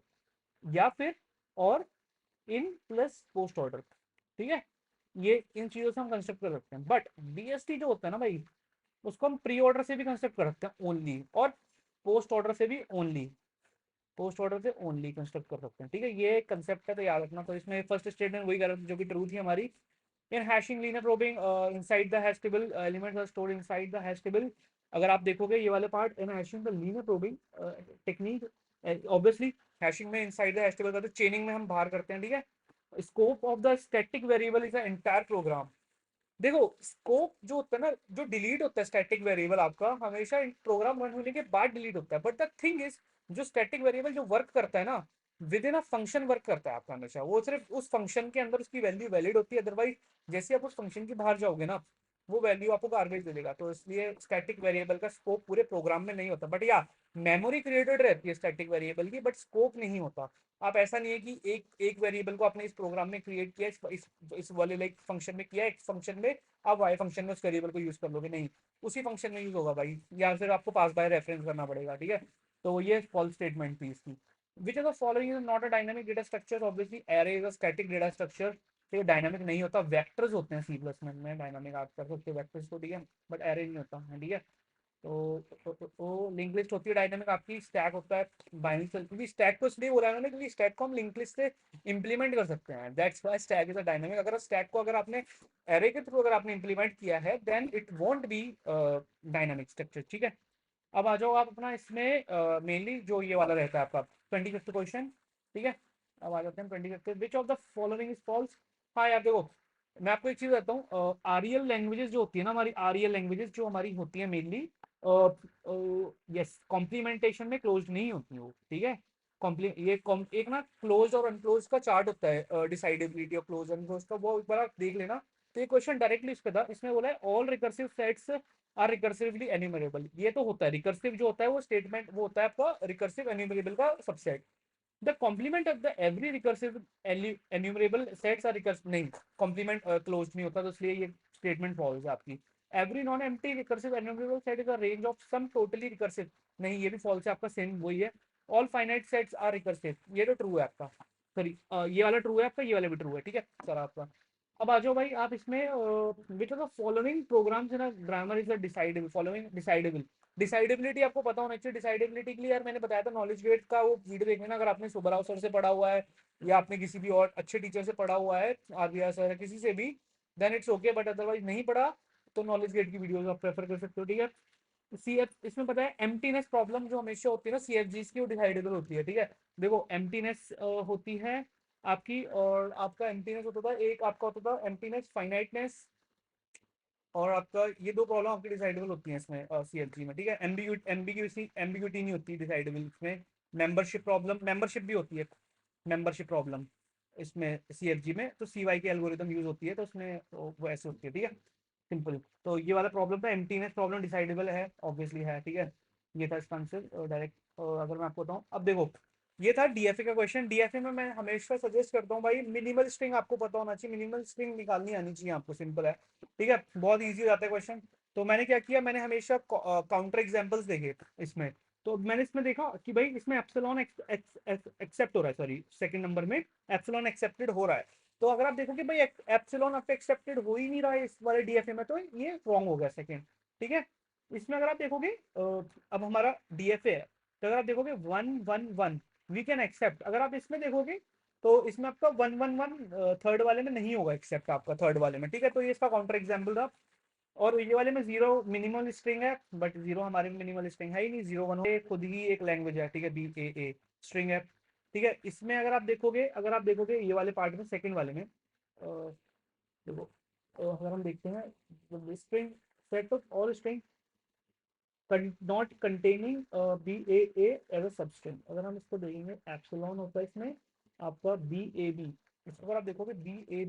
या फिर और इन प्लस पोस्ट ऑर्डर, ठीक है। ये इन चीजों से हम कंस्ट्रक्ट कर सकते हैं। बट BST जो होता है ना भाई, उसको हम प्री ऑर्डर से भी कंस्ट्रक्ट कर सकते हैं ओनली, और पोस्ट ऑर्डर से भी ओनली, पोस्ट ऑर्डर से ओनली कंस्ट्रक्ट कर सकते हैं, ठीक है। ये कंसेप्ट है, तो याद रखना। तो इसमें फर्स्ट स्टेटमेंट वही कर जो कि ट्रू थी हमारी। In hashing linear probing inside the hash table elements are stored inside the hash table. अगर आप देखोगे ये वाले part, in hashing the linear probing technique, obviously hashing में इनसाइड द हैश टेबल करते हैं, चेनिंग में हम बाहर करते हैं, ठीक है। Scope of the static variable is the entire program. देखो स्कोप जो होता है ना, जो डिलीट होता है स्टैटिक वेरिएबल आपका, हमेशा प्रोग्राम रन होने के बाद डिलीट होता है। बट द थिंग इज, जो स्टैटिक वेरिएबल जो वर्क करता है ना, with in a function work करता है आपका हमेशा, वो सिर्फ उस फंक्शन के अंदर उसकी वैल्यू वैलिड होती है। अदरवाइज जैसे आप उस फंक्शन के बाहर जाओगे ना, वो वैल्यू आपको गार्बेज दे देगा। तो इसलिए स्टैटिक वेरिएबल का स्कोप पूरे प्रोग्राम में नहीं होता। बट या मेमोरी क्रिएटेड रहती है स्टैटिक वेरिएबल की, बट स्कोप नहीं होता। आप ऐसा नहीं है कि एक एक वेरिएबल को आपने इस प्रोग्राम में क्रिएट किया, इस वाले लाइक फंक्शन में किया, एक फंक्शन में आप वाई फंक्शन में उस वेरिएबल को यूज कर लोगे, नहीं। उसी फंक्शन में यूज होगा भाई, या फिर आपको पास बाय रेफरेंस करना पड़ेगा, ठीक है। तो ये फॉल्स स्टेटमेंट थी इसकी। विच of the following is not a dynamic data structure, obviously array is a static data structure. तो ये डायनामिक नहीं होता, वेक्टर्स होते हैं सी प्लस में डायनामिक, आप कर सकते हो वेक्टर्स को, ठीक है। बट एरे नहीं होता है, ठीक है। तो लिंक लिस्ट होती है डायनामिक आपकी, स्टैक होता है बाइनरी सेल, क्योंकि स्टैक को इसलिए बोला है ना, क्योंकि स्टैक को हम लिंक लिस्ट से इंप्लीमेंट कर सकते हैं, that's why stack is a dynamic. अगर स्टैक को अगर आपने एरे के थ्रू अगर आपने इंप्लीमेंट किया है, then it won't be dynamic structure, ठीक है। अब आ जाओ आप अपना इसमें मेनली जो ये वाला रहता है आपका 25th क्वेश्चन, ठीक है। अब आ जाते हैं 25th, which of the following is false. हाँ यार देखो, मैं आपको एक चीज बताता हूँ, आरईएल लैंग्वेजेस जो होती है ना हमारी, आरईएल लैंग्वेजेस जो हमारी होती है मेनली, यस कॉम्प्लीमेंटेशन में क्लोज नहीं होती वो, ठीक है। एक ना क्लोज और अनक्लोज का चार्ट होता है, डिसाइडेबिलिटी और क्लोज अनक्लोज का, वो एक बार आप देख लेना। तो ये क्वेश्चन डायरेक्टली इस पे था, इसमें बोला है all recursive sets are recursively enumerable. ये तो होता है रिकर्सिव जो होता है वो स्टेटमेंट, वो होता है आपका रिकर्सिव एन्यूमरेबल का subset. The complement of the every recursive enumerable sets are recursive, नहीं कॉम्प्लीमेंट क्लोज नहीं होता, तो इसलिए ये स्टेटमेंट फॉल्स है आपकी। Every non empty recursive enumerable set is a range of some totally recursive, नहीं ये भी फॉल्स है आपका, सेम वही है। All finite sets are recursive, ये तो ट्रू है आपका, सॉरी ये वाला ट्रू है आपका, ये वाला भी ट्रू है, ठीक है सर आपका। अब आ जाओ भाई आप इसमें, which of the following programs in a grammar is a decidable, following decidable. Decidability आपको पता होना चाहिए। डिसाइडेबिलिटी के लिए यार मैंने बताया था नॉलेज गेट का वो वीडियो देख लेना, अगर आपने सुबराव सर से पढ़ा हुआ है, या आपने किसी भी और अच्छे टीचर से पढ़ा हुआ है, RBR सर किसी से भी, then it's okay. But otherwise नहीं पढ़ा तो नॉलेज गेट की वीडियोस आप प्रेफर कर सकते हो, ठीक है। CF इसमें पता है एम्प्टीनेस प्रॉब्लम जो हमेशा होती है ना CFGs की, वो डिसाइडेबल होती है, ठीक है। देखो एम्प्टीनेस होती है आपकी और आपका एम्प्टीनेस होता था, एक आपका होता था एम्प्टीनेस, फाइनाइटनेस, और आपका ये दो प्रॉब्लम आपकी डिसाइडेबल होती हैं इसमें सीएलजी में, ठीक है। एम्बिग्यूटी नहीं होती डिसाइडेबल इसमें। मेंबरशिप प्रॉब्लम, मेंबरशिप भी होती है, मेंबरशिप प्रॉब्लम इसमें सीएफजी में, तो सीवाई की एल्गोरिदम यूज होती है, तो उसमें वो ऐसे होती है, ठीक है, सिंपल। तो ये वाला प्रॉब्लम था, एम्प्टीनेस प्रॉब्लम डिसाइडेबल है, ऑब्वियसली है, ठीक है। ये था इसका आंसर डायरेक्ट। अगर मैं आपको बताऊँ, अब देखो, ये था डीएफए का क्वेश्चन। डीएफए में मैं हमेशा सजेस्ट करता हूँ भाई, मिनिमल स्ट्रिंग आपको पता होना चाहिए, मिनिमल स्ट्रिंग निकालनी आनी चाहिए आपको, सिंपल है, ठीक है, बहुत ईजी हो जाता है क्वेश्चन। तो मैंने क्या किया, मैंने हमेशा काउंटर एग्जांपल्स देखे इसमें। तो मैंने इसमें देखा कि भाई इसमें एप्सिलॉन एक्सेप्ट हो रहा है, सॉरी सेकंड नंबर में एप्सिलॉन एक्सेप्टेड हो रहा है। तो अगर आप देखोगे भाई एप्सिलॉन आपका एक्सेप्टेड हो ही नहीं रहा है इस वाले डीएफए में, तो ये रॉन्ग हो गया सेकंड, ठीक है। इसमें अगर आप देखोगे अब हमारा डीएफए है, तो अगर आप देखोगे 1 1 1 वी कैन एक्सेप्ट, अगर आप इसमें देखोगे तो इसमें आपका 1 1 1 थर्ड वाले में नहीं होगा एक्सेप्ट आपका, थर्ड वाले में, ठीक है। तो ये इसका काउंटर एग्जाम्पल था। और ये वाले में जीरो मिनिमल स्ट्रिंग है, बट जीरो हमारे में मिनिमल स्ट्रिंग है ही नहीं, जीरो वन खुद ही एक लैंग्वेज है, ठीक है, बी ए स्ट्रिंग है, ठीक है। इसमें अगर आप देखोगे ये वाले पार्ट में, सेकंड वाले में देखो, अगर हम देखते हैं string set of all string not containing B A as a substring, अगर हम इसको देखेंगे एप्सिलॉन होता है इसमें आपका बी ए बी, इसको अगर आप देखोगे a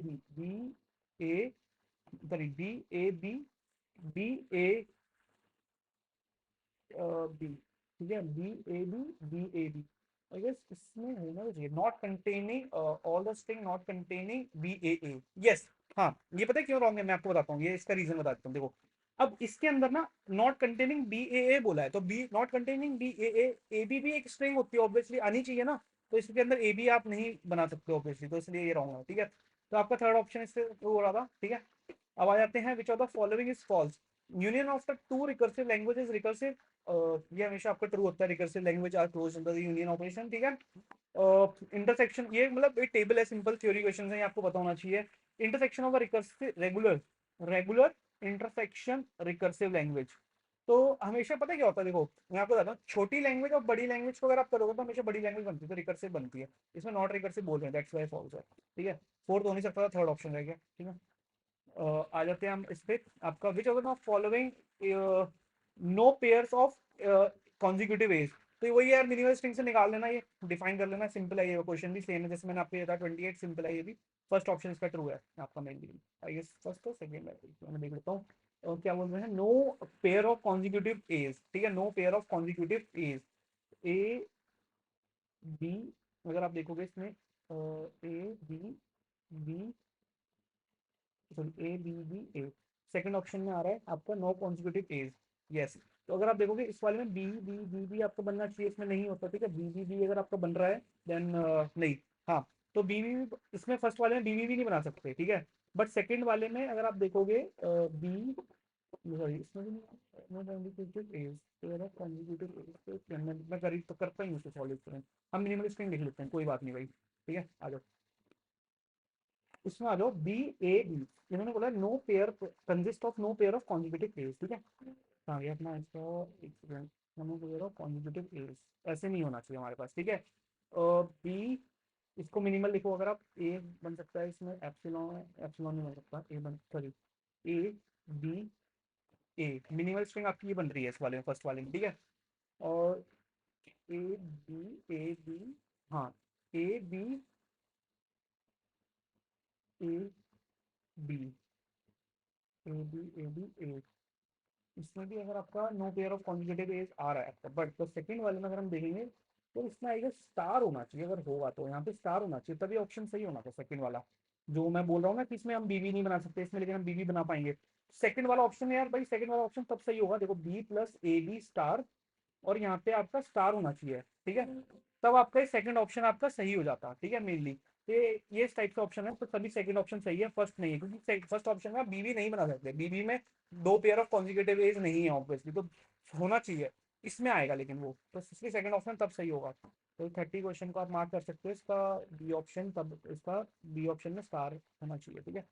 sorry b B A b, ठीक है, b A b I guess इसमें होना चाहिए not containing all the string not containing B a yes. हाँ, ये पता है क्यों रॉन्ग है, मैं आपको बताता हूँ, ये इसका रीजन बताता हूँ, देखो। अब इसके अंदर ना नॉट कंटेनिंग बी ए बोला है, तो B not containing B A B भी एक स्ट्रिंग होती है, ऑब्वियसली आनी चाहिए ना, तो इसके अंदर ए बी आप नहीं बना सकते ऑब्वियसली, तो इसलिए ये रॉन्ग है, ठीक है। तो आपका थर्ड ऑप्शन इससे ट्रू हो रहा था, ठीक है। अब आ जाते हैं, which of the following is false, union of the two recursive languages recursive, ये हमेशा आपका ट्रू होता है, recursive language are close in the union operation, ठीक है। इंटरसेक्शन, ये मतलब एक टेबल है, सिंपल थ्योरी क्वेश्चन है, ये आपको पता होना चाहिए। Intersection of recursive regular regular intersection recursive language, तो हमेशा पता है क्या होता है, देखो मैं आपको बताता हूँ, छोटी लैंग्वेज और बड़ी लैंग्वेज को अगर आप करोगे तो हमेशा बड़ी लैंग्वेज बनती है, तो रिकर्सिव बनती है, इसमें नॉट रिकर्सिव बोल रहे हैं, दैट्स व्हाई फॉल्स है, ठीक है। फोर्थ हो नहीं सकता था, थर्ड ऑप्शन रह गया, ठीक है। आ जाते हैं हम इस पे, आपका which of the following no pairs of consecutive A's, तो वही यार मिनिमल स्ट्रिंग से निकाल लेना, ये डिफाइन कर लेना, सिंपल है, ये क्वेश्चन भी सेम है जैसे मैंने आपको ये था 28, सिंपल है ये भी। फर्स्ट ऑप्शन इसका ट्रू है आपका मेनली, आई गेस फर्स्ट और सेकंड है, मैं देख लेता हूँ। और क्या बोल रहे हैं, no pair of consecutive A's, ठीक है, no pair of consecutive A's, A B, अगर आप देखोगे इसमें A B B sorry A B B A, second option में आ रहा है आपका नो कॉन्जिक्यूटिव एज, यस। तो अगर आप देखोगे इस वाले में बी बी बी बी आपका बनना चाहिए, इसमें नहीं होता, ठीक है, बी बी बी अगर आपका बन रहा है देन नहीं, हाँ, तो बी बी इसमें फर्स्ट वाले में बी बी भी नहीं बना सकते, ठीक है। बट सेकंड वाले में अगर आप देखोगे बी सॉरी इसमें भी no consecutive A's, pair of consecutive A's, तो मैं करीब तो करता ही हूँ इसे सॉल्व करें, हम मिनिमल स्ट्रिंग लिख लेते हैं, कोई बात नहीं भाई, ठीक है, आ जाओ इसमें, आ जाओ बी ए बी, इन्होंने बोला no pair consist of no pair of consecutive pairs, ठीक है। हाँ, ये अपना इसका no pair of consecutive pairs, ऐसे नहीं होना चाहिए हमारे पास, ठीक है। बी, इसको मिनिमल लिखो, अगर आप ए बन सकता है इसमें, एप्सिलॉन एप्सिलॉन नहीं बन सकता, ए बन sorry A B A, minimal string आपकी ये बन रही है इस वाले में, फर्स्ट वाले में, ठीक है। और ए बी, हाँ, ए बी ए बी ए, इसमें भी अगर आपका no pair of conjugative edge आ रहा है आपका, बट तो सेकंड वाले में अगर हम देखेंगे तो इसमें आएगा स्टार होना चाहिए, अगर होगा तो यहाँ पे स्टार होना चाहिए, तभी ऑप्शन सही होना था सेकंड वाला, जो मैं बोल रहा हूँ ना कि इसमें हम बीबी नहीं बना सकते इसमें, लेकिन हम बीबी बना पाएंगे। सेकंड वाला ऑप्शन है यार भाई, सेकंड वाला ऑप्शन तब सही होगा, देखो B plus A B star, और यहाँ पे आपका स्टार होना चाहिए, ठीक है, तब आपका सेकंड ऑप्शन आपका सही हो जाता, ठीक है, मेनली। ये इस टाइप का ऑप्शन है, तो सभी सेकंड ऑप्शन सही है, फर्स्ट नहीं है, क्योंकि फर्स्ट ऑप्शन में बीबी नहीं बना सकते, बीबी में दो पेयर ऑफ कॉन्जिक्यूटिव एज नहीं है ऑब्वियसली, तो होना चाहिए, इसमें आएगा लेकिन वो, तो इसलिए सेकंड ऑप्शन तब सही होगा। तो 30 क्वेश्चन को आप मार्क कर सकते हो, इसका बी ऑप्शन, तब इसका बी ऑप्शन में स्टार होना चाहिए, ठीक है।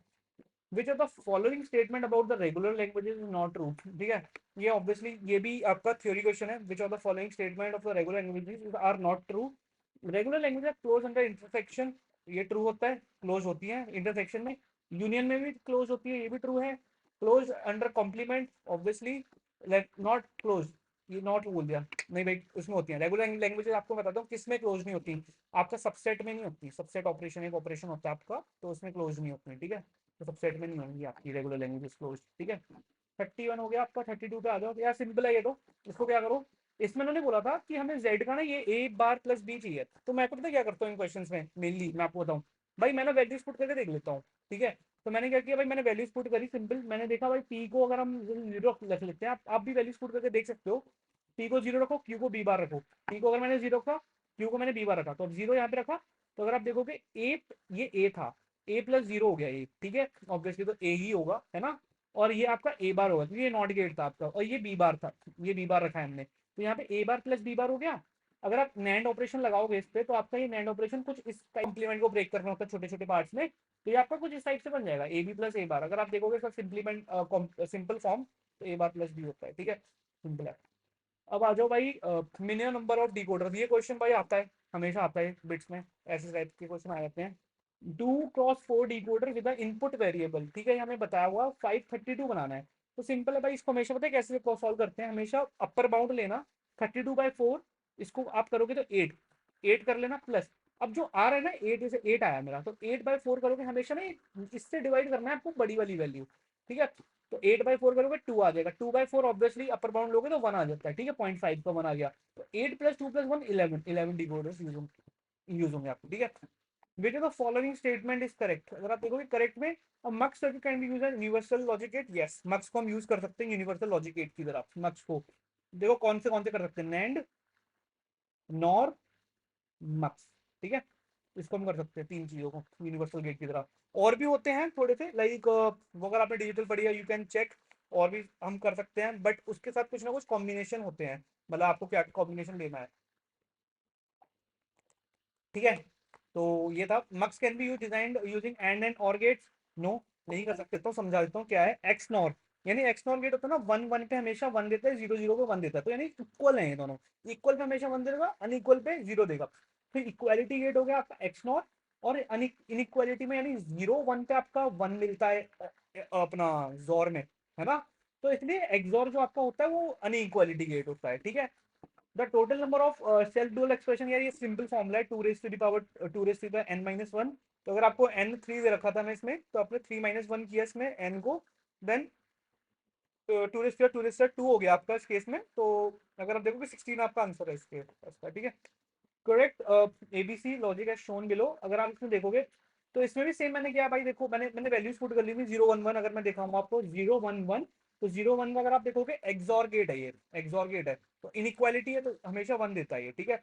Which of the following statement about the regular languages is not true, ठीक है, ये ऑब्वियसली ये भी आपका थ्योरी क्वेश्चन है, which of the following statement of the regular languages are not true, regular language are close under intersection ये true होता है, क्लोज होती है इंटरसेक्शन में, यूनियन में भी क्लोज होती है, ये भी ट्रू है। Close under complement obviously, not close, ये नॉट बोल दिया, नहीं भाई उसमें होती है। रेगुलर लैंग्वेज आपको बताता हूँ किस में क्लोज नहीं होती, आपका सबसेट में नहीं होती, सबसेट ऑपरेशन एक ऑपरेशन होता है आपका, तो उसमें क्लोज नहीं होती, ठीक है, तो सबसेट में नहीं होंगी आपकी रेगुलर लैंग्वेज क्लोज, ठीक है। 31 हो गया आपका, 32 पे आ जाओ यार, सिंपल है ये तो। इसको क्या करो, इसमें उन्होंने बोला था कि हमें z का ना ये a बार प्लस b चाहिए, तो मैं पता क्या करता हूँ इन क्वेश्चंस में, मेनली मैं आपको बताऊँ भाई, मैं ना वैल्यूज पुट करके देख लेता हूँ, ठीक है। तो मैंने क्या किया भाई, मैंने वैल्यूज पुट करी सिंपल, मैंने देखा भाई p को अगर हम 0 रख लेते हैं, आप भी वैल्यूज पुट करके देख सकते हो, p को 0 रखो, q को b बार रखो, p को अगर मैंने 0 रखा, q को मैंने b बार रखा, तो अब 0 यहाँ पे रखा, तो अगर आप देखोगे a, ये a था, a प्लस 0 हो गया ये, ठीक है, ऑब्वियसली तो a ही होगा, है ना। और ये आपका ए बार होगा, क्योंकि ये नॉट गेट था आपका, और ये बी बार था, ये बी बार रखा है हमने, तो यहाँ पे ए बार प्लस बी बार हो गया। अगर आप नैंड ऑपरेशन लगाओगे इस पे, तो आपका ये नैंड ऑपरेशन कुछ इस इंप्लीमेंट को ब्रेक करना होता है छोटे छोटे पार्ट्स में, तो ये आपका कुछ इस टाइप से बन जाएगा, ए बी प्लस ए बार, अगर आप देखोगे इसका सिंप्लीमेंट सिंपल फॉर्म, तो ए बार प्लस बी होता है, ठीक है, सिंपल है। अब आ जाओ भाई, मिनिमम नंबर ऑफ डिकोडर, ये क्वेश्चन भाई आता है, हमेशा आता है बिट्स में, ऐसे टाइप के क्वेश्चन आ जाते हैं। 2x4 decoder with input variable, ठीक है, हमें बताया हुआ 532 बनाना है, तो सिंपल है भाई, इसको हमेशा पता है कैसे सॉल्व करते हैं, हमेशा अपर बाउंड लेना, 32/4, इसको आप करोगे तो 8, 8 कर लेना प्लस, अब जो आ रहा है ना 8, जैसे 8 आया मेरा, तो 8/4 करोगे हमेशा ना, इससे डिवाइड करना है आपको बड़ी वाली वैल्यू, ठीक है। तो 8/4 करोगे 2 आ जाएगा, 2/4 ऑब्वियसली अपर बाउंड लोगे तो 1 आ जाता है, ठीक है, 0.5 का 1 आ गया, तो 8 प्लस 2 प्लस 1 11, 11 डिकोडर्स यूज होंगे आपको, ठीक है। Which of the following statement is correct, अगर आप देखोगे करेक्ट में, mux circuit can be use as universal logic gate, yes mux को हम यूज कर सकते हैं यूनिवर्सल लॉजिक गेट की तरह, मक्स को देखो कौन से कर सकते हैं, नैंड, नॉर, मक्स, ठीक है, इसको हम कर सकते हैं तीन चीजों को यूनिवर्सल गेट की तरह। और भी होते हैं थोड़े से, लाइक वो अगर आपने डिजिटल पढ़ी है यू कैन चेक, और भी हम कर सकते हैं, बट उसके साथ कुछ ना कुछ कॉम्बिनेशन होते हैं, मतलब आपको क्या कॉम्बिनेशन लेना है, ठीक है। तो ये था, mux can be use designed using and और गेट्स, नो नहीं कर सकते, तो समझा देता हूँ क्या है एक्स नॉर, यानी एक्स नॉर गेट होता है ना, 1 1 पे हमेशा 1 देता है, 0 0 पे 1 देता है, तो यानी इक्वल है ये दोनों, इक्वल पे हमेशा 1 देगा, अनइक्वल पे 0 देगा, फिर इक्वालिटी गेट हो गया आपका एक्स नॉर, और इनइक्वालिटी में यानी 0 1 पे आपका 1 मिलता है अपना जोर में, है ना, तो इसलिए एक्सोर जो आपका होता है वो अनइक्वालिटी गेट होता है, ठीक है। The total number of self dual expression, यार ये सिंपल फॉर्मूला है, 2 raise to the power 2 raise to the n-1, तो अगर आपको n 3 दे रखा था मैं इसमें, तो आपने 3 - 1 किया इसमें n को, देन 2 हो गया आपका इस केस में, तो अगर आप देखोगे 16 आपका आंसर है इसके इसका, ठीक है। Correct, ABC logic as shown below, अगर आप इसमें देखोगे तो इसमें भी सेम मैंने किया भाई, देखो मैंने मैंने वैल्यूज पुट कर ली थी, 0 1 1, अगर मैं दिखाऊंगा आपको 0 1 1, तो 0 1 का अगर आप देखोगे एक्सॉर गेट है, ये एक्सॉर गेट है, तो इनइक्वालिटी है, तो हमेशा 1 देता है ये, ठीक है।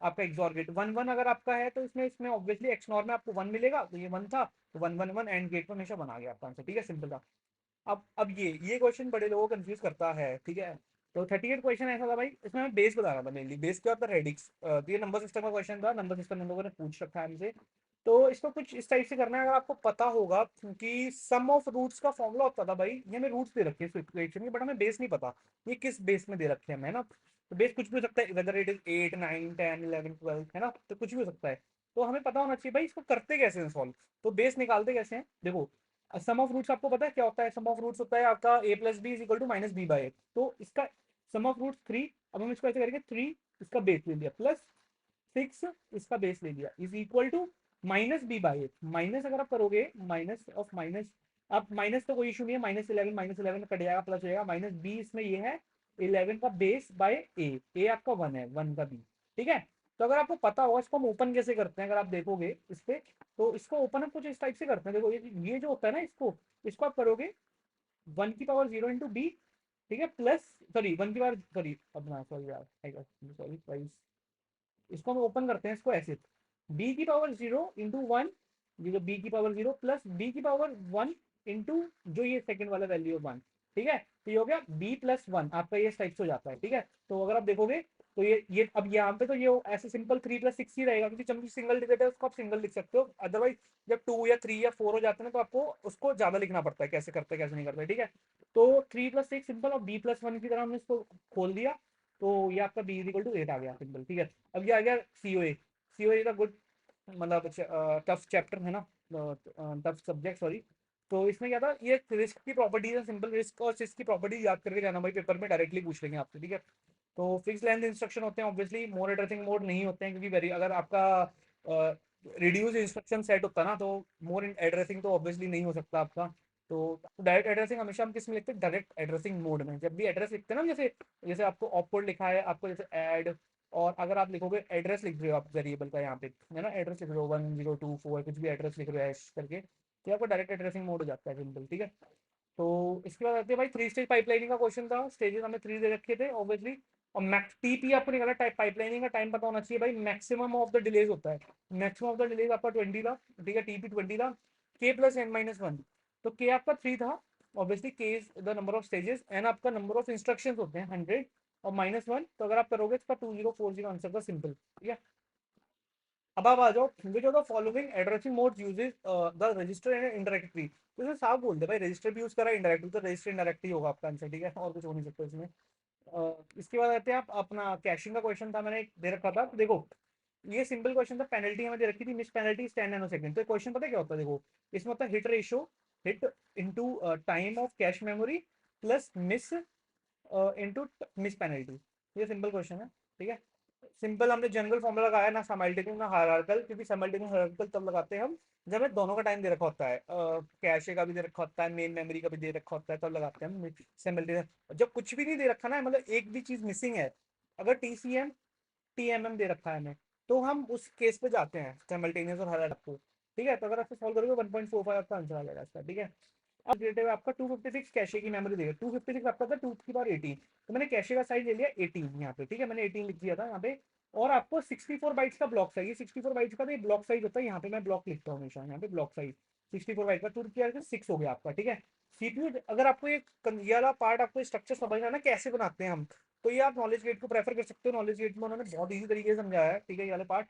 आपका एक्सॉर गेट 1 1 अगर आपका है, तो इसमें इसमें ऑब्वियसली एक्स नॉर में आपको 1 मिलेगा, तो ये 1 था, तो 1 1 1 एंड गेट में हमेशा 1 आ गया आपका आंसर, ठीक है, सिंपल था। अब ये क्वेश्चन बड़े लोगों को कंफ्यूज करता है, ठीक है। तो 38 क्वेश्चन ऐसा था भाई, इसमें मैं बेस बता रहा था मेनली, बेस क्या होता है, रेडिक्स, तो ये नंबर सिस्टम का क्वेश्चन था, नंबर सिस्टम हम लोगों ने पूछ रखा है हमसे, तो इसको कुछ इस टाइप से करना है, अगर आपको पता होगा, क्योंकि सम ऑफ रूट्स का फॉर्मूला होता था भाई, ये हमें रूट्स दे रखे हैं इस इक्वेशन के, बट हमें बेस नहीं पता ये किस बेस में दे रखे हैं हमें, है ना, तो बेस कुछ भी हो सकता है, वेदर इट इज 8 9 10 11 12, है ना, तो कुछ भी हो सकता है, तो हमें पता होना चाहिए भाई इसको करते कैसे हैं सॉल्व, तो बेस निकालते कैसे हैं, देखो सम ऑफ रूट्स आपको पता है क्या होता है, सम ऑफ रूट्स होता है आपका a plus b is equal to minus B by a, तो इसका सम ऑफ रूट्स 3, अब हम इसको ऐसे करेंगे 3 इसका बेस ले लिया प्लस 6 इसका बेस ले लिया is equal to minus B by A, minus अगर आप करोगे माइनस ऑफ माइनस, अब माइनस तो कोई इशू नहीं है, -11 कट जाएगा, प्लस हो जाएगा, माइनस बी इसमें ये है 11 का बेस बाय ए आपका 1 है, 1 का बी, ठीक है। तो अगर आपको पता होगा इसको हम ओपन कैसे करते हैं, अगर आप देखोगे इस पे, तो इसको ओपन हम कुछ इस टाइप से करते हैं, देखो ये जो होता है ना, इसको इसको आप करोगे 1 की पावर 0 इंटू बी, ठीक है, प्लस सॉरी 1 की पावर सॉरी अपना सॉरी यार सॉरी प्राइस, इसको हम ओपन करते हैं इसको ऐसे, b की पावर 0 इंटू 1, ये जो b की पावर 0 प्लस b की पावर 1 इंटू जो ये सेकंड वाला वैल्यू है 1, ठीक है, तो ये हो गया b+1, आपका ये टाइप से हो जाता है, ठीक है। तो अगर आप देखोगे तो ये अब यहाँ पे तो ये ऐसे सिंपल 3+6 ही रहेगा, क्योंकि चंकी सिंगल डिजिट है, उसको आप सिंगल लिख सकते हो, अदरवाइज जब 2 या 3 या 4 हो जाते हैं तो आपको उसको ज्यादा लिखना पड़ता है, कैसे करते हैं कैसे नहीं करते, ठीक है। तो 3+6 सिंपल, और b+1 की तरह हमने इसको खोल दिया, तो ये आपका b इक्वल टू 8 आ गया सिंपल, ठीक है। अब ये आ गया COA, COA का गुड मतलब टफ चैप्टर है ना, टफ सब्जेक्ट सॉरी। तो इसमें क्या था, ये रिस्क की प्रॉपर्टीज है, सिंपल रिस्क और सिस्क की प्रॉपर्टीज याद करके जाना भाई, पेपर में डायरेक्टली पूछ लेंगे आपसे, ठीक है। तो फिक्स लेंथ इंस्ट्रक्शन होते हैं ऑब्वियसली, मोर एड्रेसिंग मोड नहीं होते हैं, क्योंकि वेरी अगर आपका रिड्यूस इंस्ट्रक्शन सेट होता ना, तो मोर एड्रेसिंग तो ऑब्वियसली नहीं हो सकता आपका। तो डायरेक्ट एड्रेसिंग हमेशा हम किस में लिखते हैं, डायरेक्ट एड्रेसिंग मोड में। जब भी एड्रेस लिखते हैं ना, जैसे जैसे आपको ऑपकोड लिखा है आपको, जैसे ऐड, और अगर आप लिखोगे एड्रेस लिख रहे हो आप वेरिएबल का यहाँ पे है ना, एड्रेस लिख रहे हो 1024 कुछ भी एड्रेस लिख रहे हो हैश करके, तो आपको डायरेक्ट एड्रेसिंग मोड हो जाता है सिंपल, ठीक है। तो इसके बाद आते हैं भाई, 3 स्टेज पाइपलाइनिंग का क्वेश्चन था, स्टेजेस हमें 3 दे रखे थे ऑब्वियसली। और मैक्स टीपी आपको निकाला, टाइप पाइपलाइनिंग का टाइम पता होना चाहिए भाई, मैक्सिमम ऑफ द डिलेज होता है, मैक्सिमम ऑफ द डिलेज आपका 20 था, ठीक है, टीपी 20 था, के प्लस एन माइनस वन। तो के आपका 3 था ऑब्वियसली, K is the number of stages, N आपका नंबर ऑफ इंस्ट्रक्शंस होते हैं 100, और -1, तो अगर आप करोगे इसका 2040 आंसर था सिंपल, ठीक है। अब आप आ जाओ, which of the following addressing mode uses the register and indirect tree. तो इसे साफ बोल दे भाई, रजिस्टर भी यूज करा है, इंडायरेक्ट तो रजिस्टर इंडायरेक्ट ही होगा आपका आंसर, ठीक है, और कुछ हो नहीं सकता इसमें। इसके बाद आते हैं आप अपना कैशिंग का क्वेश्चन था, मैंने एक दे रखा था, तो देखो ये सिंपल क्वेश्चन था, पेनल्टी हमें दे रखी थी, मिस पेनल्टी 10 नैनो सेकंड। तो क्वेश्चन पता है क्या होता है, देखो इसमें होता है hit ratio, hit into time of cache memory plus miss into miss penalty. ये सिंपल क्वेश्चन है, ठीक है। सिंपल हमने जनरल फॉर्मूला लगाया ना, साइमल्टेनियस ना हायरार्किकल, क्योंकि साइमल्टेनियस हायरार्किकल तब लगाते हैं हम जब हमें दोनों का टाइम दे रखा होता है, कैशे का भी दे रखा होता है, मेन मेमोरी का भी दे रखा होता है, तब लगाते हैं हम साइमल्टेनियस। जब कुछ भी नहीं दे रखा ना, मतलब एक भी चीज मिसिंग है, अगर टीसीएम टीएमएम दे रखा है हमें, तो हम उस केस पे जाते हैं साइमल्टेनियस और हायरार्किकल को, ठीक है। तो अगर आप सॉल्व करोगे 1.45 आपका आंसर आ जाएगा इसका, ठीक है। अब रिलेटिव आपका 256 कैशे की मेमोरी देगा, 256 आपका था 2 की पावर 18, तो मैंने कैशे का साइज ले लिया 18 यहाँ पे, ठीक है, मैंने 18 लिख दिया था यहाँ पे। और आपको 64 बाइट्स का ब्लॉक साइज, 64 बाइट्स का तो ब्लॉक साइज होता है, यहाँ पे मैं ब्लॉक लिखता हूँ हमेशा, यहाँ पे ब्लॉक साइज 64 बाइट का 2 की 6 हो गया आपका, ठीक है। सीपीयू, अगर आपको ये वाला पार्ट आपको स्ट्रक्चर समझना है ना कैसे बनाते हैं हम, तो ये आप नॉलेज गेट को प्रेफर कर सकते हो, नॉलेज गेट में उन्होंने बहुत ईजी तरीके से समझाया है, ठीक है, ये वाला पार्ट।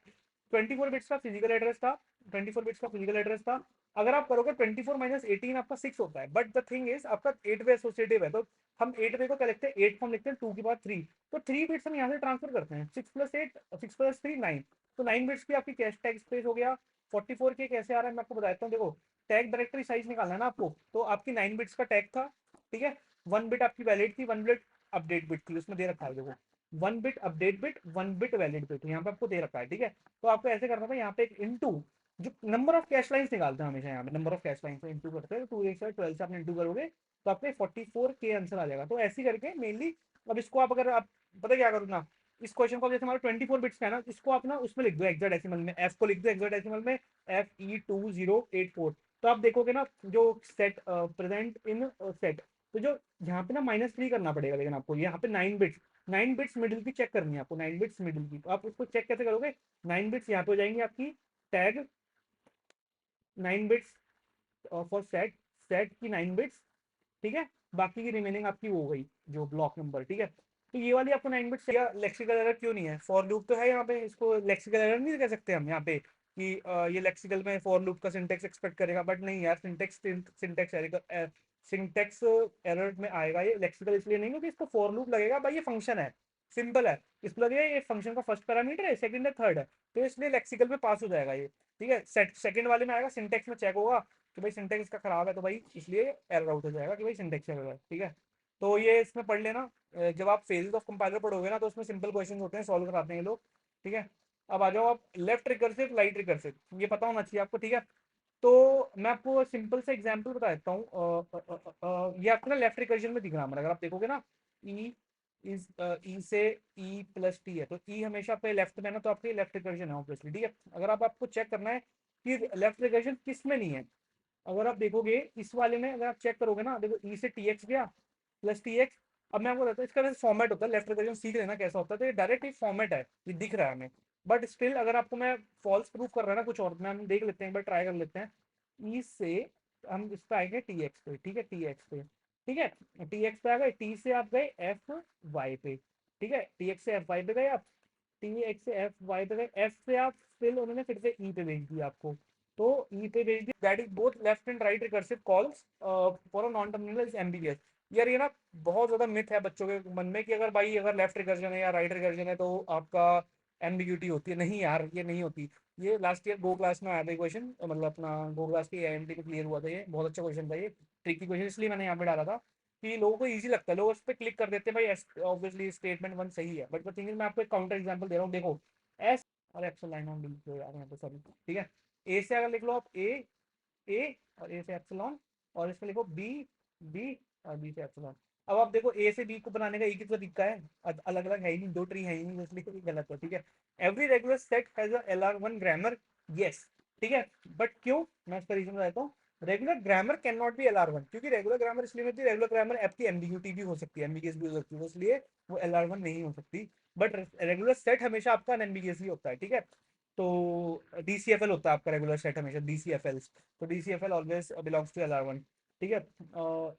24 बिट्स का फिजिकल एड्रेस था, 24 बिट्स का फिजिकल एड्रेस था। अगर आप करोगे 24 - 18 आपका 6 होता है, बट द थिंग इज आपका 8 वे एसोसिएटिव है, तो हम 8 वे को क्या लिखते हैं, 8 को हम लिखते हैं 2 की पावर 3, तो 3 बिट्स हम यहाँ से ट्रांसफर करते हैं, 6 + 8 6 + 3 9, तो 9 बिट्स की आपकी कैश टैग स्पेस हो गया। 44 के कैसे आ रहा है मैं आपको बताता हूँ, देखो टैग डायरेक्टरी साइज निकालना है ना आपको, तो आपकी 9 बिट्स का टैग था, ठीक है। 1 बिट आपकी वैलिड थी, 1 बिट अपडेट बिट थी, उसमें दे रखा है देखो, 1 bit update bit, 1 bit valid bit, यहाँ पे आपको दे रखा है, ठीक है। तो आपको ऐसे करना था, यहाँ पे एक इंटू, जो नंबर ऑफ कैश लाइन्स निकालते हैं हमेशा, यहाँ पे नंबर ऑफ कैश लाइन्स से इंटू करते हैं, 2 से आप इंटू करोगे तो आपके 44 के आंसर आ जाएगा। तो ऐसे करके मेनली, अब इसको आप अगर आप पता क्या करो ना, इस क्वेश्चन को जैसे हमारा 24 बिट्स का है ना, इसको आप ना उसमें लिख दो हेक्साडेसिमल में, एफ को लिख दो हेक्साडेसिमल में, FE2084। तो आप देखोगे ना जो सेट प्रेजेंट इन सेट, तो जो यहाँ पे ना -3 करना पड़ेगा, लेकिन आपको यहाँ पे 9 बिट्स, 9 बिट्स मिडिल की चेक करनी है आपको, 9 बिट्स मिडिल की, तो आप उसको चेक कैसे करोगे, 9 बिट्स यहाँ पे हो जाएंगी आपकी tag, 9 bits for set, set की 9 बिट्स, ठीक है। बाकी की रिमेनिंग आपकी वो हो गई जो ब्लॉक नंबर, ठीक है। तो ये वाली आपको 9 बिट्स या लेक्सिकल एरर क्यों नहीं है, फॉर लूप तो है यहाँ पे, इसको लेक्सिकल एरर नहीं कह सकते हम यहाँ पे कि ये लेक्सिकल में फॉर लूप का सिंटेक्स एक्सपेक्ट करेगा, बट नहीं यार, सिंटेक्स एरर, सिंटेक्स एरर में आएगा ये, लेक्सिकल इसलिए नहीं क्योंकि इसको फॉर लूप लगेगा भाई, ये फंक्शन है, सिंपल है, इसको लगेगा ये फंक्शन का फर्स्ट पैरामीटर है, सेकंड है, थर्ड है, तो इसलिए लेक्सिकल में पास हो जाएगा ये, ठीक है। सेकंड वाले में आएगा सिंटेक्स में चेक होगा कि भाई सिंटेक्स इसका खराब है, तो भाई इसलिए एरर आउट हो जाएगा कि भाई सिंटेक्स एरर है, ठीक है। तो ये इसमें पढ़ लेना, जब आप फेजेस ऑफ कंपाइलर पढ़ोगे ना, तो उसमें सिंपल क्वेश्चन होते हैं, सॉल्व कराते हैं ये लोग, ठीक है। अब आ जाओ आप लेफ्ट रिकर्सिव राइट रिकर्सिव, ये पता होना चाहिए आपको, ठीक है। तो मैं आपको सिंपल से एग्जांपल बता देता हूँ, ये आपको ना लेफ्ट रिकर्जन में दिख रहा है, अगर आप देखोगे ना, ई इज ई से E+T है, तो ई हमेशा पे लेफ्ट में ना, तो आपके लेफ्ट रिकर्जन है ऑब्वियसली, ठीक है। अगर आप आपको चेक करना है कि लेफ्ट रिकर्जन किस में नहीं है, अगर आप देखोगे इस वाले में, अगर आप चेक करोगे ना, देखो ई से TX गया +TX। अब मैं आपको बताता हूँ इसका वैसे फॉर्मेट होता है, लेफ्ट रिकर्जन सीख लेना कैसा होता है, तो ये डायरेक्ट एक फॉर्मेट है, ये दिख रहा है हमें, बट स्टिल अगर आपको मैं फॉल्स प्रूफ कर रहा है ना कुछ और, मैं हम देख लेते हैं, एक बार ट्राई कर लेते हैं। ई से हम इस पे आएंगे TX पे, ठीक है, TX पे, ठीक है, TX पे आ गए, टी से आप गए FY पे, ठीक है, TX से FY पे गए आप, TX से FY पे गए, F से आप फिर उन्होंने फिर से ई पे भेज दिया आपको, तो ई पे भेज दिया, that is both left and right recursive calls for a non terminal is MBBS. यार ये ना बहुत ज्यादा मिथ है बच्चों के मन में कि अगर भाई अगर लेफ्ट रिकर्जन है या राइट रिकर्जन है तो आपका एम्बिग्यूटी होती है, नहीं यार ये नहीं होती। ये लास्ट ईयर गो क्लास में आया था क्वेश्चन, मतलब अपना गो क्लास की एएमटी में क्लियर हुआ था, ये बहुत अच्छा क्वेश्चन था, ये ट्रिकी क्वेश्चन इसलिए मैंने यहाँ पे डाला था कि लोगों को इजी लगता है, लोग उस पर क्लिक कर देते हैं भाई, ऑब्वियसली स्टेटमेंट वन सही है, बट द थिंग इज मैं आपको एक काउंटर एग्जांपल दे रहा हूँ, देखो एस और एक्सल लाइन ऑन डी यार यहाँ पे सॉरी, ठीक है, ए से अगर लिख लो आप ए और ए से एप्सिलॉन, और इसमें लिखो बी बी और बी से एप्सिलॉन। अब आप देखो ए से बी को बनाने का एक ही तो तरीका है, अलग अलग है ही नहीं, दो ट्री है ही नहीं, इसलिए ये गलत है, ठीक है। Every regular set has a LR1 grammar, yes, ठीक है, बट क्यों, मैं इसका रीजन बताता हूँ। Regular grammar can not be LR1, क्योंकि रेगुलर ग्रामर इसलिए होती है, रेगुलर ग्रामर आपकी एम्बिग्यूटी भी हो सकती है, एम्बिगियस भी हो सकती है, इसलिए वो LR1 नहीं हो सकती। बट रेगुलर सेट हमेशा आपका अनएम्बिगियस ही होता है, ठीक है। तो DCFL होता है आपका रेगुलर सेट हमेशा, DCFL, तो DCFL always belongs to LR1, ठीक है।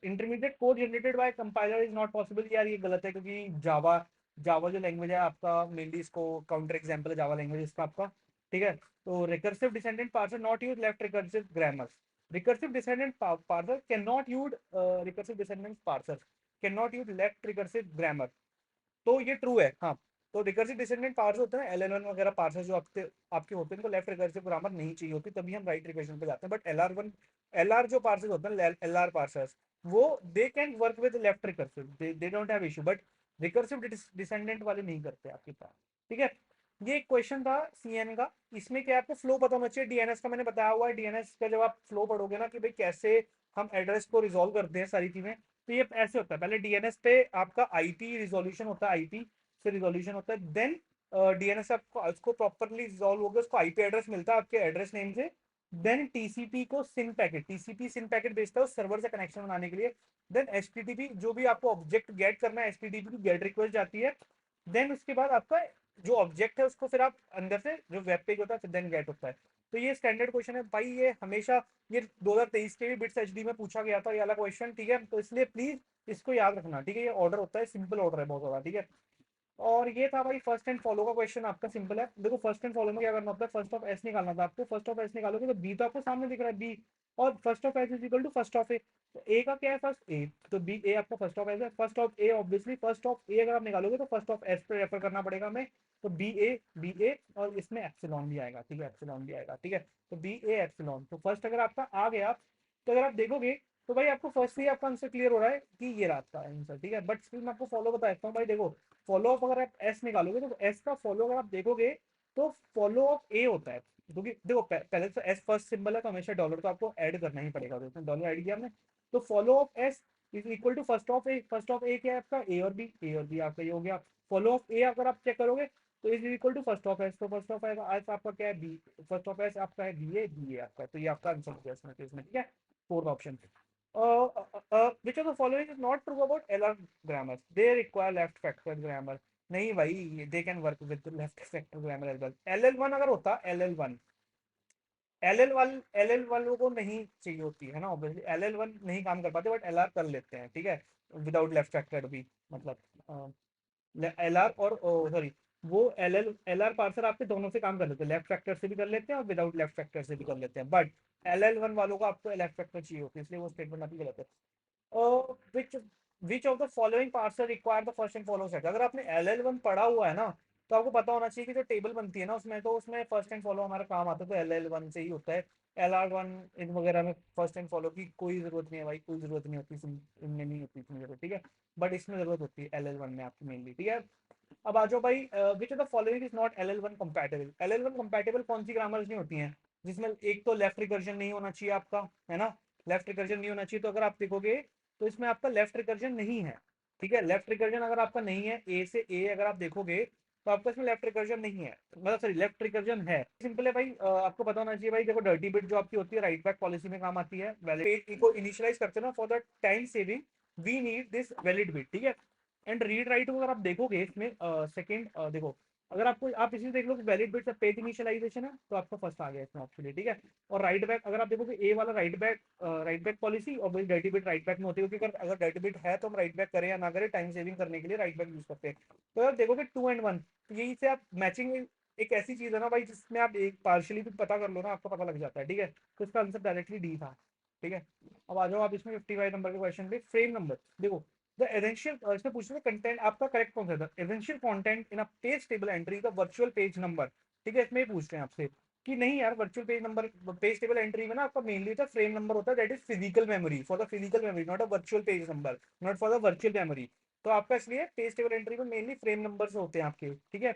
Intermediate code generated by compiler is not possible, यार ये गलत है, क्योंकि जावा जावा जो लैंग्वेज है आपका, मेनली इसको काउंटर एग्जांपल है जावा लैंग्वेज इसका आपका, ठीक है। तो recursive descendant parser not use left recursive grammar, recursive descendant parser can not use recursive descendant parser can not use left recursive grammar, तो ये ट्रू है, हाँ। तो रिकर्सिव डिसेंडेंट पार्स होते हैं LL1 वगैरह पार्सर जो आपके आपके होते हैं, इनको लेफ्ट रिकर्सिव ग्रामर नहीं चाहिए होती, तभी हम राइट रिकर्शन पे जाते हैं, बट LR1 LR जो पार्सर्स होते हैं, LR पार्सर्स, वो they can work with left recursive, they don't have issue, but recursive descendant वाले नहीं करते आपके पास, ठीक है। ये एक क्वेश्चन था CN का, इसमें क्या आपको फ्लो पता होना चाहिए, DNS का मैंने बताया हुआ है, DNS का जब आप फ्लो पढ़ोगे ना कि भाई कैसे हम एड्रेस को रिजोल्व करते हैं सारी चीजें, तो ये ऐसे होता है, पहले DNS पे आपका IP रिजोल्यूशन होता है, IP से रिजोल्यूशन होता है, देन DNS आपको उसको प्रॉपरली रिजोल्व हो गया, उसको IP एड्रेस मिलता है आपके एड्रेस नेम से, देन TCP को सिन पैकेट, TCP सिन पैकेट भेजता है उस सर्वर से कनेक्शन बनाने के लिए, देन HTTP जो भी आपको ऑब्जेक्ट गेट करना है, HTTP की गेट रिक्वेस्ट जाती है, देन उसके बाद आपका जो ऑब्जेक्ट है उसको फिर आप अंदर से जो वेब पेज होता है फिर देन गेट होता है। तो ये स्टैंडर्ड क्वेश्चन है भाई, ये हमेशा ये 2023 के भी बिट्स HD में पूछा गया था ये वाला क्वेश्चन, ठीक है, तो इसलिए प्लीज इसको याद रखना, ठीक है, ये ऑर्डर होता है, सिंपल ऑर्डर है बहुत ज्यादा, ठीक है। और ये था भाई फर्स्ट एंड फॉलो का क्वेश्चन, आपका सिंपल है, देखो फर्स्ट एंड फॉलो में क्या करना होता है, फर्स्ट ऑफ एस निकालना था आपको, फर्स्ट ऑफ एस निकालोगे तो बी तो आपको सामने दिख रहा है बी, और first of s is equal to first of a, तो ए का क्या है फर्स्ट ए, तो बी ए आपका फर्स्ट ऑफ एस है, first of a obviously first of a अगर आप निकालोगे तो फर्स्ट ऑफ एस पे रेफर करना पड़ेगा हमें, तो बी ए और इसमें एप्सिलॉन भी आएगा, ठीक है, एप्सिलॉन भी आएगा, ठीक है। तो BA एप्सिलॉन, तो फर्स्ट अगर आपका आ गया, तो अगर आप देखोगे तो भाई आपको फर्स्ट ही आपका आंसर क्लियर हो रहा है कि ये रात का आंसर, ठीक है, बट स्टिल मैं आपको फॉलो बता देता हूँ भाई, देखो फॉलो अप अगर आप एस निकालोगे तो एस का फॉलो अगर आप देखोगे तो फॉलो अप ए होता है, क्योंकि देखो पहले तो एस फर्स्ट सिंबल है तो हमेशा डॉलर तो आपको ऐड करना ही पड़ेगा, तो इसमें डॉलर ऐड किया हमने, तो follow up s is equal to first of a, first of a क्या है आपका ए और बी आपका ये हो गया, फॉलो ऑफ ए अगर आप चेक करोगे तो is equal to first of S, तो फर्स्ट ऑफ एस आपका क्या है बी, फर्स्ट ऑफ एस आपका है बी ए आपका, तो ये आपका आंसर हो गया इसमें, ठीक है, fourth option. which of the following is not true about LR grammars? They require left factor grammar. नहीं भाई, they can work with left factor grammar as well. LL1 अगर होता LL1, LL वालों को नहीं चाहिए होती है ना, ऑब्वियसली LL1 नहीं काम कर पाते, बट LR कर लेते हैं, ठीक है, विदाउट लेफ्ट फैक्टर भी, मतलब LR और सॉरी वो LR पार्सर आपके दोनों से काम कर लेते हैं, लेफ्ट फैक्टर से भी कर लेते हैं और विदाउट लेफ्ट फैक्टर से भी कर लेते हैं, बट LL1 वालों को आपको लेफ्ट फैक्टर चाहिए होती है, इसलिए वो स्टेटमेंट आपकी गलत है। which which of the following parser require the first and follow set, अगर आपने LL1 पढ़ा हुआ है ना तो आपको पता होना चाहिए कि जो टेबल बनती है ना उसमें, तो उसमें फर्स्ट एंड फॉलो हमारा काम आता है, तो LL1 से ही होता है, LR1 इन वगैरह में फर्स्ट एंड फॉलो की कोई जरूरत नहीं है भाई, कोई जरूरत नहीं होती, इनमें नहीं होती इतनी जरूरत, ठीक है, बट इसमें जरूरत होती है LL1 में आपकी मेनली, ठीक है। अब आ जाओ भाई, विच of the following is not LL1 compatible, LL1 compatible कौन सी ग्रामर्स नहीं होती हैं, जिसमें एक तो लेफ्ट रिकर्जन नहीं होना चाहिए आपका, है ना, लेफ्ट रिकर्जन नहीं होना चाहिए, तो अगर आप देखोगे तो इसमें आपका लेफ्ट रिकर्जन नहीं है, ठीक है, लेफ्ट रिकर्जन अगर आपका नहीं है, ए से ए अगर आप देखोगे तो आपका इसमें लेफ्ट रिकर्जन नहीं है, मतलब सॉरी लेफ्ट रिकर्जन है, सिंपल है भाई, आपको पता होना चाहिए भाई, देखो डर्टी बिट जो आपकी होती है राइट बैक पॉलिसी में काम आती है, वैलिड पेज को इनिशियलाइज करते हैं ना, for the time saving we need this valid bit, ठीक है। एंड रीड राइट अगर आप देखोगे इसमें सेकंड देखो, अगर आपको आप इसी देखो कि वैलिड बिट पेज इनिशियलाइजेशन है तो आपका फर्स्ट आ गया इसमें ऑप्शन, ठीक है। और राइट बैक अगर आप देखोगे ए वाला राइट बैक पॉलिसी और वही डर्टी बिट राइट बैक में होती है, क्योंकि अगर डर्टी बिट है तो हम राइट बैक करें या ना करें टाइम सेविंग करने के लिए राइट बैक यूज करते हैं, तो यार देखोगे 2 and 1, तो यही से आप मैचिंग एक ऐसी चीज है ना भाई जिसमें आप एक पार्शियली भी पता कर लो ना आपको पता लग जाता है, ठीक है, तो इसका आंसर डायरेक्टली डी था, ठीक है। अब आ जाओ आप इसमें 55 नंबर के क्वेश्चन पे, फ्रेम नंबर देखो, द एसेंशियल इसमें पूछ रहे कंटेंट आपका करेक्ट कौन सा था, essential content in a page table entry the virtual page number, ठीक है, इसमें पूछ रहे हैं आपसे, कि नहीं यार, virtual page number, page table entry में ना आपका मेनली तो फ्रेम नंबर होता है, that is physical memory, for the physical memory, not a virtual page number, not for the virtual memory. तो आपका इसलिए पेज टेबल एंट्री में मेनली फ्रेम नंबर्स होते हैं आपके, ठीक है।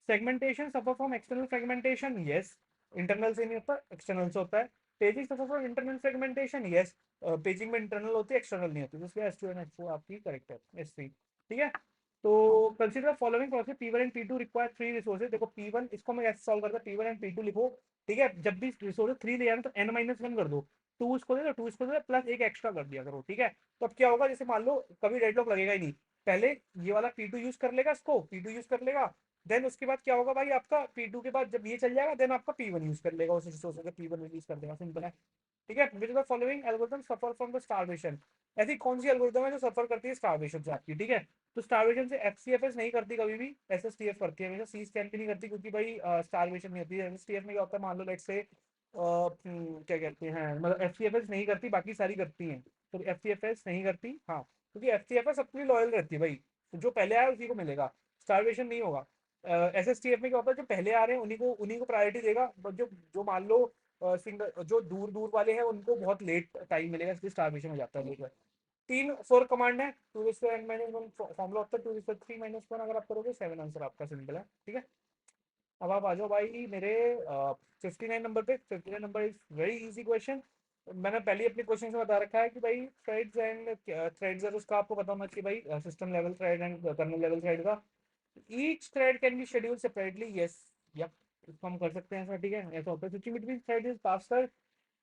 Segmentation suffer from external fragmentation, yes, internal से नहीं होता, एक्सटर्नल से होता है। Paging suffer from internal fragmentation, yes, paging में इंटरनल होती है, एक्सटर्नल नहीं होती, तो इसलिए S2 एंड H4 आपकी करेक्ट है, S3, ठीक है। तो consider following process, P1 and P2 require 3 resources. देखो P1 इसको मैं कैसे सॉल्व करता, P1 एंड P2 लिखो, ठीक है। जब भी रिसोर्सेज 3 ले जाना तो n-1 कर दो, 2 इसको दे दो, 2 इसको दे दो, प्लस एक एक्स्ट्रा कर दिया करो, ठीक है। तो अब क्या होगा, जैसे मान लो कभी डेडलॉक लगेगा ही नहीं, पहले ये वाला P2 यूज कर लेगा, इसको P2 यूज कर लेगा, देन उसके बाद क्या होगा भाई, आपका P2 के बाद जब ये चल जाएगा, देन आपका P1 यूज कर लेगा, उस रिसोर्स का P1 रिलीज कर देगा, सिंपल है, ठीक है। Which the following algorithm suffer from the starvation, ऐसी कौन सी एल्गोरिथम है जो सफर करती है स्टारवेशन से आपकी, ठीक है। तो स्टारवेशन से FCFS नहीं करती कभी भी, SSTF करती है हमेशा, सी स्कैन भी नहीं करती, क्योंकि भाई स्टारवेशन नहीं होती है। SSTF में क्या होता है, मान लो लेट्स से क्या कहते हैं, मतलब FCFS नहीं करती, बाकी सारी करती हैं, तो FCFS नहीं करती, हाँ, क्योंकि FCFS अपनी लॉयल रहती है भाई, तो जो पहले आया उसी को मिलेगा, स्टारवेशन नहीं होगा। SSTF में क्या होता है, जो पहले आ रहे हैं उन्हीं को प्रायोरिटी देगा, जो जो मान लो सिंगल जो दूर दूर वाले हैं उनको बहुत लेट टाइम मिलेगा, इसलिए स्टारवेशन हो जाता है लोग। तीन फोर कमांड है, 2 n-1 फॉर्मूला होता है, 2 3 - 1, अगर आप करोगे 7 आंसर आपका, सिंपल है, ठीक है। अब आप आ जाओ भाई मेरे 59 नंबर पे। 59 number is very easy question. मैंने पहले ही अपने क्वेश्चन में बता रखा है कि भाई थ्रेड्स एंड थ्रेड्स है, तो उसका आपको पता होना चाहिए भाई, system level thread and kernel level thread का। Each thread can be schedule separately, yes, yup, इसको हम कर सकते हैं ऐसा, ठीक है। ऐसा होता है switching between thread is faster.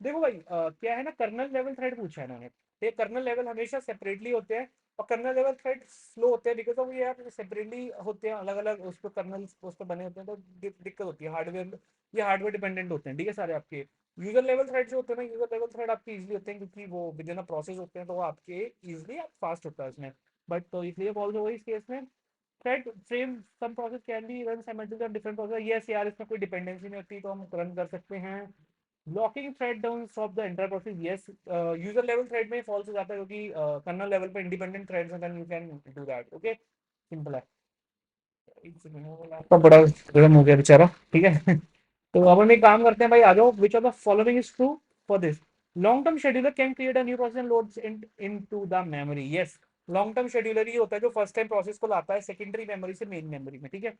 देखो भाई क्या है ना, कर्नल लेवल थ्रेड पूछा है इन्होंने, ये कर्नल लेवल हमेशा सेपरेटली होते हैं, और कर्नल लेवल थ्रेड स्लो होते हैं, बिकॉज ऑफ ये यार सेपरेटली होते हैं, अलग अलग उस पर कर्नल उस पर बने होते हैं, तो दिक्कत होती है हार्डवेयर, ये हार्डवेयर डिपेंडेंट होते हैं, ठीक है सारे आपके। यूजर लेवल थ्रेड जो होते हैं ना, यूजर लेवल थ्रेड आपके इजीली होते हैं, क्योंकि वो विद इन प्रोसेस होते हैं, तो वो आपके इजीली फास्ट होता है उसमें। बट तो इसलिए फॉल्स हो गई इस केस में। Thread frame some process can be run simultaneously on different process, yes यार, इसमें कोई डिपेंडेंसी नहीं होती, तो हम रन कर सकते हैं। Locking thread down stop the entire process, yes, user level thread में फॉल्स हो जाता है, क्योंकि कर्नल लेवल पे इंडिपेंडेंट थ्रेड्स हैं, then you can do that, okay, simple है। तो बड़ा गर्म हो गया बेचारा, ठीक है। तो अब हम एक काम करते हैं भाई, आ जाओ, which of the following is true for this. Long term scheduler can create a new process and loads into the memory, yes. Long term scheduler ही होता है जो फर्स्ट टाइम प्रोसेस को लाता है सेकेंडरी मेमोरी से मेन मेमोरी में, ठीक है।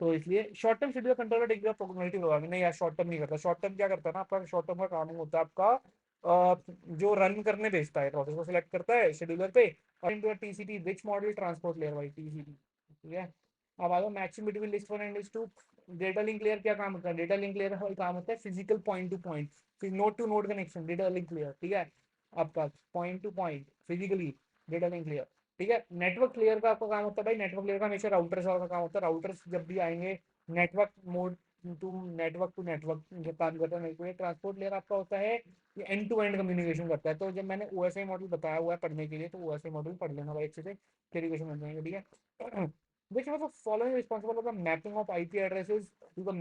तो इसलिए short term scheduler controller take the probability programming, नहीं यार, शॉर्ट टर्म नहीं करता। शॉर्ट टर्म क्या करता है ना, आपका शॉर्ट टर्म का काम होता है आपका जो रन करने भेजता है, प्रोसेस को सिलेक्ट करता है शेड्यूलर पे, और into TCP rich modal transport layer by TCP, ठीक है। अब आ जाओ matching between list 1 and list 2। Data link layer क्या काम होता है, डेटा लिंक लेयर का काम होता है फिजिकल पॉइंट टू पॉइंट, फिर node to node connection, data link layer, ठीक है। आपका point to point physically data link layer, ठीक है। नेटवर्क लेयर का आपका काम होता है भाई, नेटवर्क लेयर का हमेशा राउटर्स का काम होता है, राउटर्स जब भी आएंगे नेटवर्क मोड टू नेटवर्क काम करता है। नेटवर्क ट्रांसपोर्ट लेयर आपका होता है, ये एंड टू एंड कम्युनिकेशन करता है। तो जब मैंने OSI मॉडल बताया हुआ है पढ़ने के लिए, तो OSI मॉडल पढ़ लेना भाई अच्छे से, क्लियर क्वेश्चन बन जाएंगे, ठीक है। Which was the following responsible for the mapping of IP addresses to the